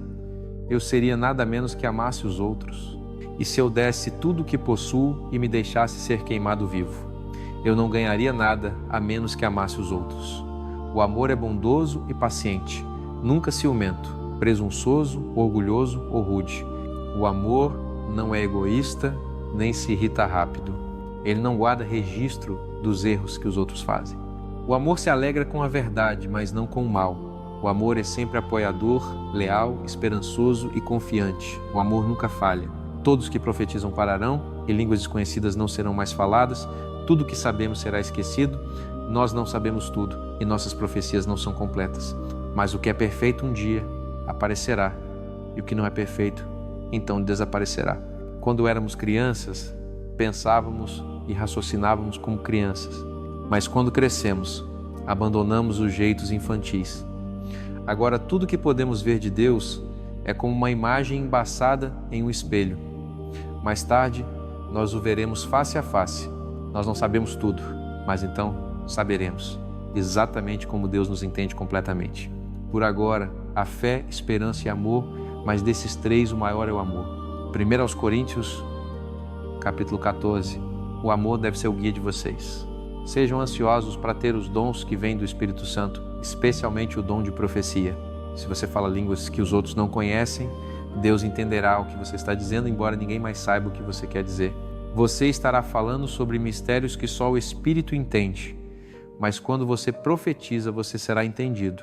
eu seria nada menos que amasse os outros. E se eu desse tudo o que possuo e me deixasse ser queimado vivo, eu não ganharia nada a menos que amasse os outros. O amor é bondoso e paciente, nunca ciumento, presunçoso, orgulhoso ou rude. O amor não é egoísta, nem se irrita rápido. Ele não guarda registro dos erros que os outros fazem. O amor se alegra com a verdade, mas não com o mal. O amor é sempre apoiador, leal, esperançoso e confiante. O amor nunca falha. Todos que profetizam pararão, e línguas desconhecidas não serão mais faladas. Tudo o que sabemos será esquecido. Nós não sabemos tudo, e nossas profecias não são completas. Mas o que é perfeito um dia aparecerá, e o que não é perfeito, então desaparecerá. Quando éramos crianças, pensávamos e raciocinávamos como crianças. Mas quando crescemos, abandonamos os jeitos infantis. Agora, tudo que podemos ver de Deus é como uma imagem embaçada em um espelho. Mais tarde, nós o veremos face a face. Nós não sabemos tudo, mas então saberemos, exatamente como Deus nos entende completamente. Por agora, a fé, esperança e amor, mas desses três o maior é o amor. 1 aos Coríntios, capítulo 14, o amor deve ser o guia de vocês. Sejam ansiosos para ter os dons que vêm do Espírito Santo, especialmente o dom de profecia. Se você fala línguas que os outros não conhecem, Deus entenderá o que você está dizendo, embora ninguém mais saiba o que você quer dizer. Você estará falando sobre mistérios que só o Espírito entende, mas quando você profetiza, você será entendido,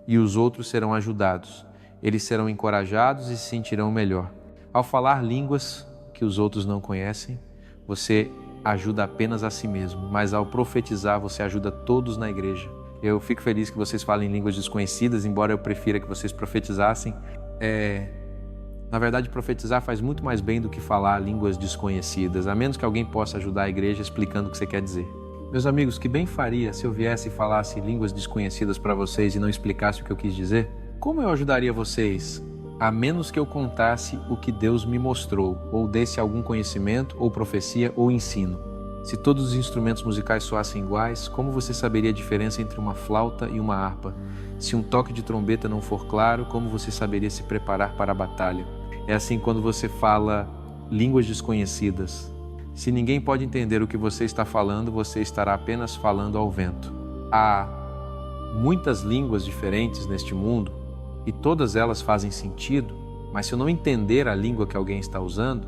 e os outros serão ajudados. Eles serão encorajados e se sentirão melhor. Ao falar línguas que os outros não conhecem, você ajuda apenas a si mesmo, mas ao profetizar, você ajuda todos na igreja. Eu fico feliz que vocês falem línguas desconhecidas, embora eu prefira que vocês profetizassem. Na verdade, profetizar faz muito mais bem do que falar línguas desconhecidas, a menos que alguém possa ajudar a igreja explicando o que você quer dizer. Meus amigos, que bem faria se eu viesse e falasse línguas desconhecidas para vocês e não explicasse o que eu quis dizer? Como eu ajudaria vocês, a menos que eu contasse o que Deus me mostrou, ou desse algum conhecimento, ou profecia, ou ensino? Se todos os instrumentos musicais soassem iguais, como você saberia a diferença entre uma flauta e uma harpa? Se um toque de trombeta não for claro, como você saberia se preparar para a batalha? É assim quando você fala línguas desconhecidas. Se ninguém pode entender o que você está falando, você estará apenas falando ao vento. Há muitas línguas diferentes neste mundo e todas elas fazem sentido, mas se eu não entender a língua que alguém está usando,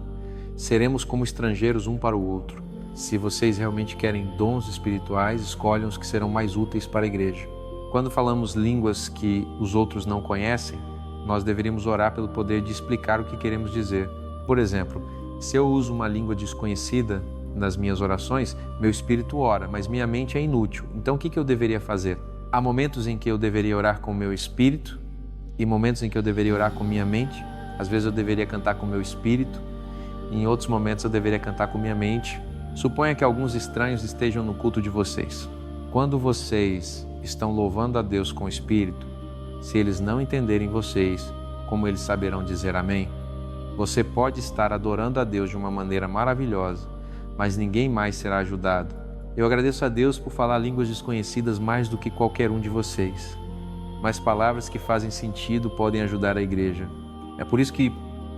seremos como estrangeiros um para o outro. Se vocês realmente querem dons espirituais, escolham os que serão mais úteis para a igreja. Quando falamos línguas que os outros não conhecem, nós deveríamos orar pelo poder de explicar o que queremos dizer. Por exemplo, se eu uso uma língua desconhecida nas minhas orações, meu espírito ora, mas minha mente é inútil. Então o que eu deveria fazer? Há momentos em que eu deveria orar com o meu espírito e momentos em que eu deveria orar com minha mente. Às vezes eu deveria cantar com o meu espírito, e em outros momentos eu deveria cantar com minha mente. Suponha que alguns estranhos estejam no culto de vocês. Quando vocês estão louvando a Deus com o espírito, se eles não entenderem vocês, como eles saberão dizer amém? Você pode estar adorando a Deus de uma maneira maravilhosa, mas ninguém mais será ajudado. Eu agradeço a Deus por falar línguas desconhecidas mais do que qualquer um de vocês. Mas palavras que fazem sentido podem ajudar a igreja. É por isso que,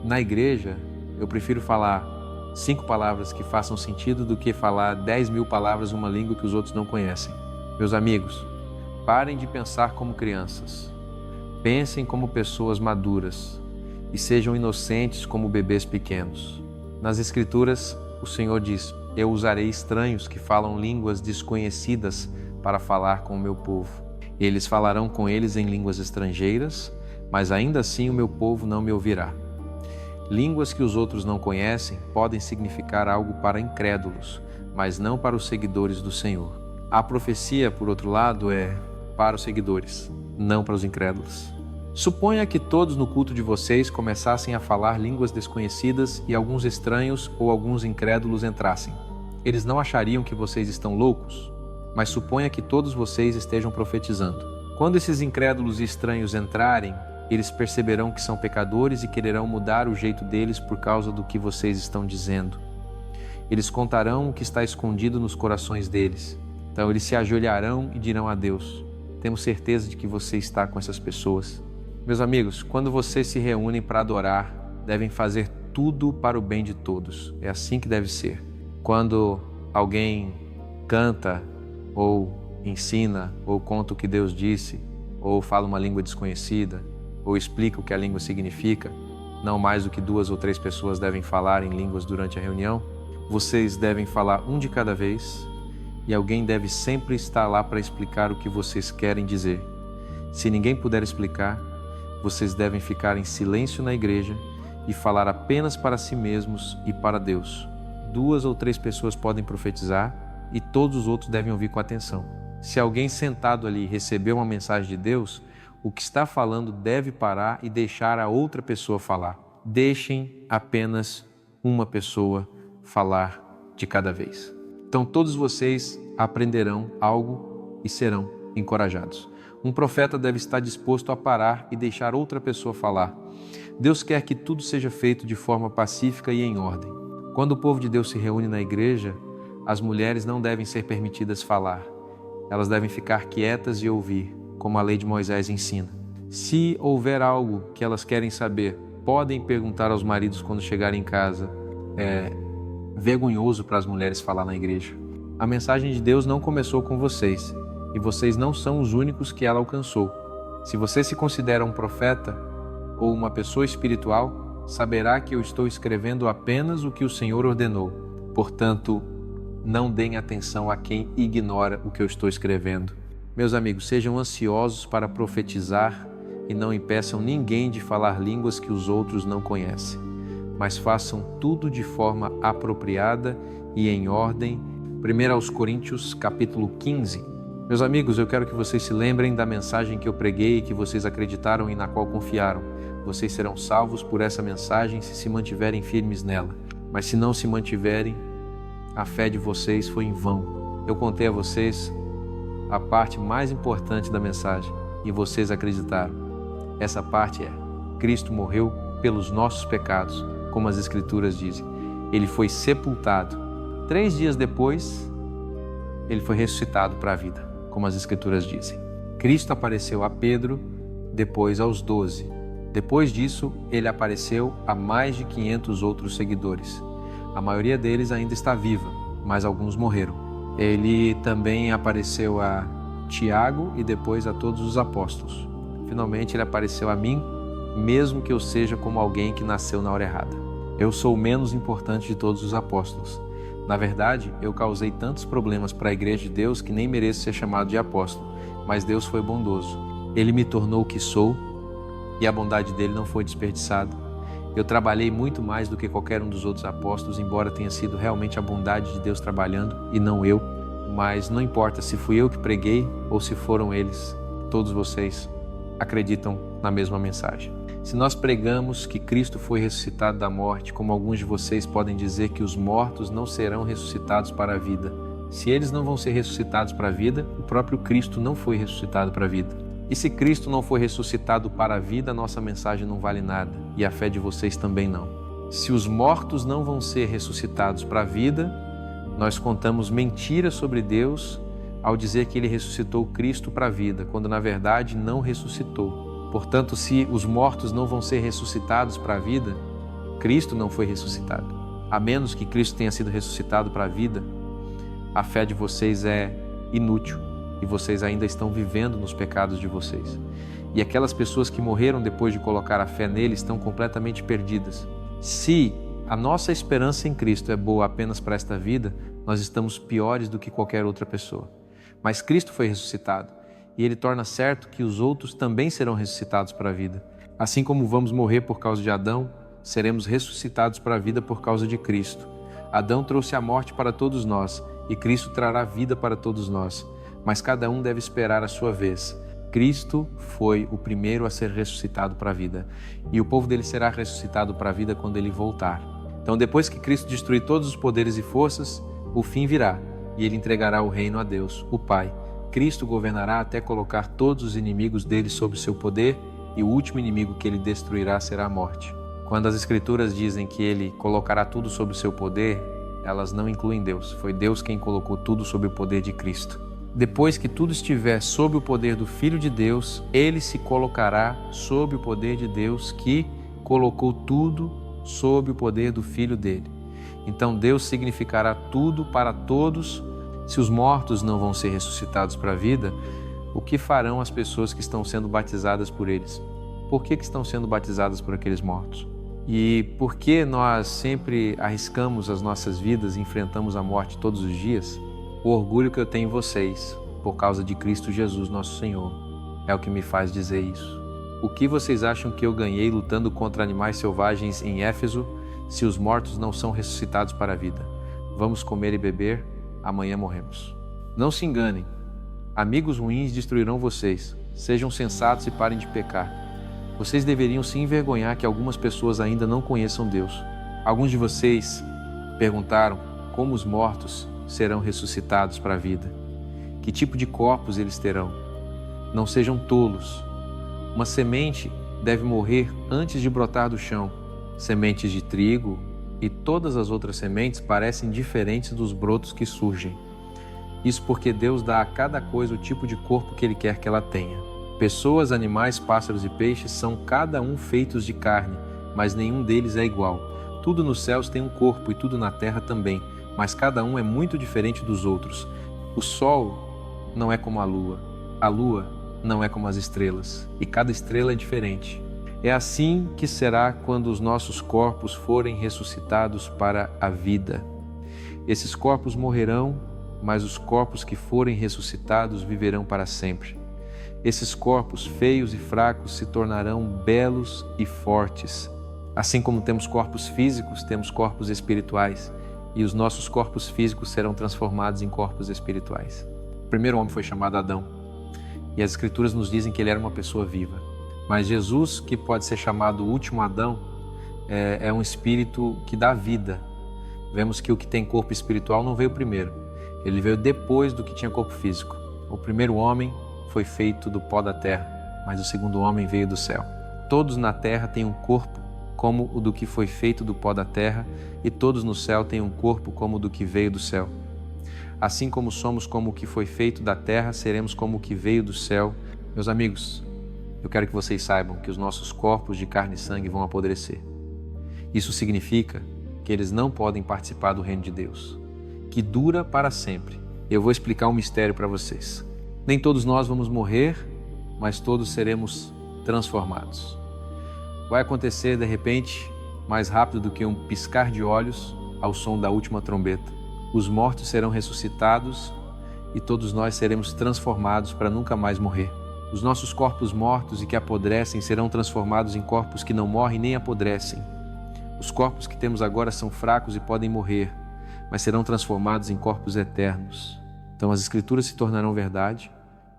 na igreja, eu prefiro falar 5 palavras que façam sentido do que falar 10.000 palavras em uma língua que os outros não conhecem. Meus amigos, parem de pensar como crianças. Pensem como pessoas maduras e sejam inocentes como bebês pequenos. Nas Escrituras, o Senhor diz: eu usarei estranhos que falam línguas desconhecidas para falar com o meu povo. Eles falarão com eles em línguas estrangeiras, mas ainda assim o meu povo não me ouvirá. Línguas que os outros não conhecem podem significar algo para incrédulos, mas não para os seguidores do Senhor. A profecia, por outro lado, é para os seguidores, não para os incrédulos. Suponha que todos no culto de vocês começassem a falar línguas desconhecidas e alguns estranhos ou alguns incrédulos entrassem. Eles não achariam que vocês estão loucos? Mas suponha que todos vocês estejam profetizando. Quando esses incrédulos e estranhos entrarem, eles perceberão que são pecadores e quererão mudar o jeito deles por causa do que vocês estão dizendo. Eles contarão o que está escondido nos corações deles. Então eles se ajoelharão e dirão a Deus: temos certeza de que você está com essas pessoas. Meus amigos, quando vocês se reúnem para adorar, devem fazer tudo para o bem de todos. É assim que deve ser. Quando alguém canta, ou ensina, ou conta o que Deus disse, ou fala uma língua desconhecida, ou explica o que a língua significa, não mais do que 2 ou 3 pessoas devem falar em línguas durante a reunião, vocês devem falar um de cada vez, e alguém deve sempre estar lá para explicar o que vocês querem dizer. Se ninguém puder explicar, vocês devem ficar em silêncio na igreja e falar apenas para si mesmos e para Deus. 2 ou 3 pessoas podem profetizar e todos os outros devem ouvir com atenção. Se alguém sentado ali recebeu uma mensagem de Deus, o que está falando deve parar e deixar a outra pessoa falar. Deixem apenas uma pessoa falar de cada vez. Então todos vocês aprenderão algo e serão encorajados. Um profeta deve estar disposto a parar e deixar outra pessoa falar. Deus quer que tudo seja feito de forma pacífica e em ordem. Quando o povo de Deus se reúne na igreja, as mulheres não devem ser permitidas falar. Elas devem ficar quietas e ouvir, como a lei de Moisés ensina. Se houver algo que elas querem saber, podem perguntar aos maridos quando chegarem em casa. É vergonhoso para as mulheres falar na igreja. A mensagem de Deus não começou com vocês, e vocês não são os únicos que ela alcançou. Se você se considera um profeta ou uma pessoa espiritual, saberá que eu estou escrevendo apenas o que o Senhor ordenou. Portanto, não deem atenção a quem ignora o que eu estou escrevendo. Meus amigos, sejam ansiosos para profetizar e não impeçam ninguém de falar línguas que os outros não conhecem, mas façam tudo de forma apropriada e em ordem. 1 Coríntios capítulo 15. Meus amigos, eu quero que vocês se lembrem da mensagem que eu preguei e que vocês acreditaram e na qual confiaram. Vocês serão salvos por essa mensagem se mantiverem firmes nela. Mas se não se mantiverem, a fé de vocês foi em vão. Eu contei a vocês a parte mais importante da mensagem e vocês acreditaram. Essa parte é: Cristo morreu pelos nossos pecados, como as Escrituras dizem. Ele foi sepultado. 3 dias depois, ele foi ressuscitado para a vida, como as Escrituras dizem. Cristo apareceu a Pedro, depois aos 12. Depois disso, ele apareceu a mais de 500 outros seguidores. A maioria deles ainda está viva, mas alguns morreram. Ele também apareceu a Tiago e depois a todos os apóstolos. Finalmente, ele apareceu a mim, mesmo que eu seja como alguém que nasceu na hora errada. Eu sou o menos importante de todos os apóstolos. Na verdade, eu causei tantos problemas para a igreja de Deus que nem mereço ser chamado de apóstolo, mas Deus foi bondoso. Ele me tornou o que sou e a bondade dele não foi desperdiçada. Eu trabalhei muito mais do que qualquer um dos outros apóstolos, embora tenha sido realmente a bondade de Deus trabalhando e não eu. Mas não importa se fui eu que preguei ou se foram eles, todos vocês acreditam na mesma mensagem. Se nós pregamos que Cristo foi ressuscitado da morte, como alguns de vocês podem dizer que os mortos não serão ressuscitados para a vida, se eles não vão ser ressuscitados para a vida, o próprio Cristo não foi ressuscitado para a vida. E se Cristo não foi ressuscitado para a vida, nossa mensagem não vale nada, e a fé de vocês também não. Se os mortos não vão ser ressuscitados para a vida, nós contamos mentiras sobre Deus ao dizer que Ele ressuscitou Cristo para a vida, quando na verdade não ressuscitou. Portanto, se os mortos não vão ser ressuscitados para a vida, Cristo não foi ressuscitado. A menos que Cristo tenha sido ressuscitado para a vida, a fé de vocês é inútil e vocês ainda estão vivendo nos pecados de vocês. E aquelas pessoas que morreram depois de colocar a fé nele estão completamente perdidas. Se a nossa esperança em Cristo é boa apenas para esta vida, nós estamos piores do que qualquer outra pessoa. Mas Cristo foi ressuscitado e Ele torna certo que os outros também serão ressuscitados para a vida. Assim como vamos morrer por causa de Adão, seremos ressuscitados para a vida por causa de Cristo. Adão trouxe a morte para todos nós e Cristo trará vida para todos nós. Mas cada um deve esperar a sua vez. Cristo foi o primeiro a ser ressuscitado para a vida. E o povo dele será ressuscitado para a vida quando ele voltar. Então, depois que Cristo destruir todos os poderes e forças, o fim virá e ele entregará o reino a Deus, o Pai. Cristo governará até colocar todos os inimigos dele sob seu poder e o último inimigo que ele destruirá será a morte. Quando as Escrituras dizem que ele colocará tudo sob seu poder, elas não incluem Deus. Foi Deus quem colocou tudo sob o poder de Cristo. Depois que tudo estiver sob o poder do Filho de Deus, ele se colocará sob o poder de Deus que colocou tudo sob o poder do Filho dele. Então Deus significará tudo para todos. Se os mortos não vão ser ressuscitados para a vida, o que farão as pessoas que estão sendo batizadas por eles? Por que estão sendo batizadas por aqueles mortos? E por que nós sempre arriscamos as nossas vidas e enfrentamos a morte todos os dias? O orgulho que eu tenho em vocês, por causa de Cristo Jesus, nosso Senhor, é o que me faz dizer isso. O que vocês acham que eu ganhei lutando contra animais selvagens em Éfeso, se os mortos não são ressuscitados para a vida? Vamos comer e beber, amanhã morremos. Não se enganem, amigos ruins destruirão vocês. Sejam sensatos e parem de pecar. Vocês deveriam se envergonhar que algumas pessoas ainda não conheçam Deus. Alguns de vocês perguntaram como os mortos serão ressuscitados para a vida. Que tipo de corpos eles terão? Não sejam tolos. Uma semente deve morrer antes de brotar do chão. Sementes de trigo e todas as outras sementes parecem diferentes dos brotos que surgem. Isso porque Deus dá a cada coisa o tipo de corpo que Ele quer que ela tenha. Pessoas, animais, pássaros e peixes são cada um feitos de carne, mas nenhum deles é igual. Tudo nos céus tem um corpo e tudo na terra também, mas cada um é muito diferente dos outros. O sol não é como a lua não é como as estrelas, e cada estrela é diferente. É assim que será quando os nossos corpos forem ressuscitados para a vida. Esses corpos morrerão, mas os corpos que forem ressuscitados viverão para sempre. Esses corpos feios e fracos se tornarão belos e fortes. Assim como temos corpos físicos, temos corpos espirituais, e os nossos corpos físicos serão transformados em corpos espirituais. O primeiro homem foi chamado Adão, e as Escrituras nos dizem que ele era uma pessoa viva. Mas Jesus, que pode ser chamado o último Adão, é um espírito que dá vida. Vemos que o que tem corpo espiritual não veio primeiro, ele veio depois do que tinha corpo físico. O primeiro homem foi feito do pó da terra, mas o segundo homem veio do céu. Todos na terra têm um corpo como o do que foi feito do pó da terra, e todos no céu têm um corpo como o do que veio do céu. Assim como somos como o que foi feito da terra, seremos como o que veio do céu. Meus amigos, eu quero que vocês saibam que os nossos corpos de carne e sangue vão apodrecer. Isso significa que eles não podem participar do reino de Deus, que dura para sempre. Eu vou explicar um mistério para vocês. Nem todos nós vamos morrer, mas todos seremos transformados. Vai acontecer de repente, mais rápido do que um piscar de olhos, ao som da última trombeta. Os mortos serão ressuscitados e todos nós seremos transformados para nunca mais morrer. Os nossos corpos mortos e que apodrecem serão transformados em corpos que não morrem nem apodrecem. Os corpos que temos agora são fracos e podem morrer, mas serão transformados em corpos eternos. Então as Escrituras se tornarão verdade.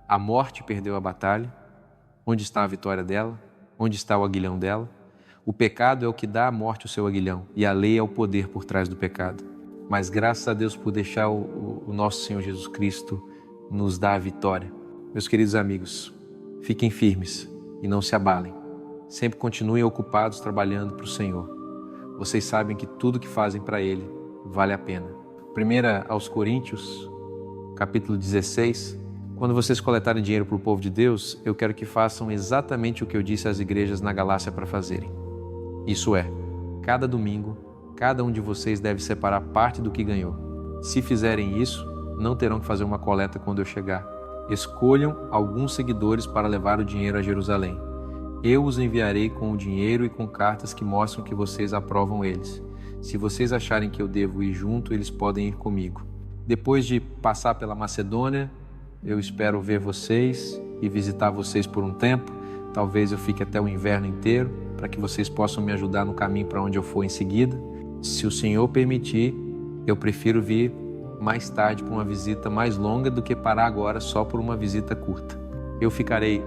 A morte perdeu a batalha. Onde está a vitória dela? Onde está o aguilhão dela? O pecado é o que dá à morte o seu aguilhão, e a lei é o poder por trás do pecado. Mas graças a Deus por deixar o nosso Senhor Jesus Cristo nos dar a vitória. Meus queridos amigos, fiquem firmes e não se abalem. Sempre continuem ocupados trabalhando para o Senhor. Vocês sabem que tudo que fazem para Ele vale a pena. 1 aos Coríntios, capítulo 16. Quando vocês coletarem dinheiro para o povo de Deus, eu quero que façam exatamente o que eu disse às igrejas na Galácia para fazerem. Isso é, cada domingo, cada um de vocês deve separar parte do que ganhou. Se fizerem isso, não terão que fazer uma coleta quando eu chegar. Escolham alguns seguidores para levar o dinheiro a Jerusalém. Eu os enviarei com o dinheiro e com cartas que mostram que vocês aprovam eles. Se vocês acharem que eu devo ir junto, eles podem ir comigo. Depois de passar pela Macedônia, eu espero ver vocês e visitar vocês por um tempo. Talvez eu fique até o inverno inteiro, para que vocês possam me ajudar no caminho para onde eu for em seguida. Se o Senhor permitir, eu prefiro vir mais tarde para uma visita mais longa do que parar agora só por uma visita curta. Eu ficarei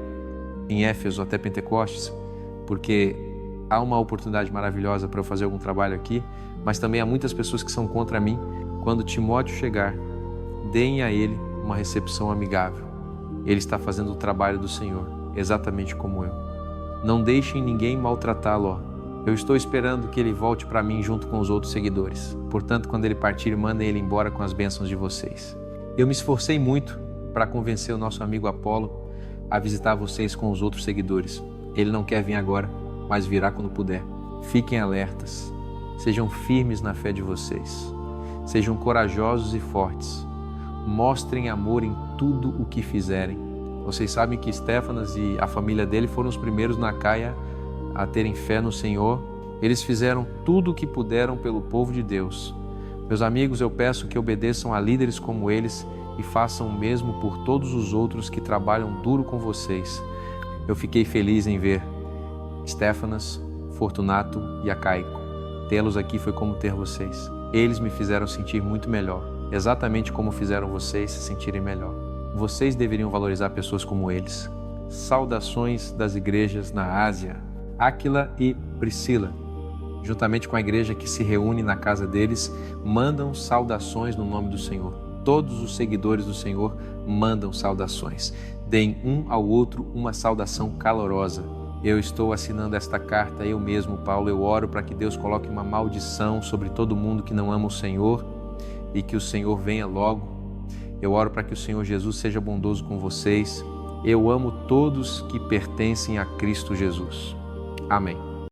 em Éfeso até Pentecostes, porque há uma oportunidade maravilhosa para eu fazer algum trabalho aqui, mas também há muitas pessoas que são contra mim. Quando Timóteo chegar, deem a ele uma recepção amigável. Ele está fazendo o trabalho do Senhor, exatamente como eu. Não deixem ninguém maltratá-lo. Eu estou esperando que ele volte para mim junto com os outros seguidores. Portanto, quando ele partir, mandem ele embora com as bênçãos de vocês. Eu me esforcei muito para convencer o nosso amigo Apolo a visitar vocês com os outros seguidores. Ele não quer vir agora, mas virá quando puder. Fiquem alertas. Sejam firmes na fé de vocês. Sejam corajosos e fortes. Mostrem amor em tudo o que fizerem. Vocês sabem que Estéfanas e a família dele foram os primeiros na Caia a terem fé no Senhor. Eles fizeram tudo o que puderam pelo povo de Deus. Meus amigos, eu peço que obedeçam a líderes como eles e façam o mesmo por todos os outros que trabalham duro com vocês. Eu fiquei feliz em ver Estéfanas, Fortunato e Acaico. Tê-los aqui foi como ter vocês. Eles me fizeram sentir muito melhor, exatamente como fizeram vocês se sentirem melhor. Vocês deveriam valorizar pessoas como eles. Saudações das igrejas na Ásia. Áquila e Priscila, juntamente com a igreja que se reúne na casa deles, mandam saudações no nome do Senhor. Todos os seguidores do Senhor mandam saudações. Deem um ao outro uma saudação calorosa. Eu estou assinando esta carta, eu mesmo, Paulo. Eu oro para que Deus coloque uma maldição sobre todo mundo que não ama o Senhor e que o Senhor venha logo. Eu oro para que o Senhor Jesus seja bondoso com vocês. Eu amo todos que pertencem a Cristo Jesus. Amém.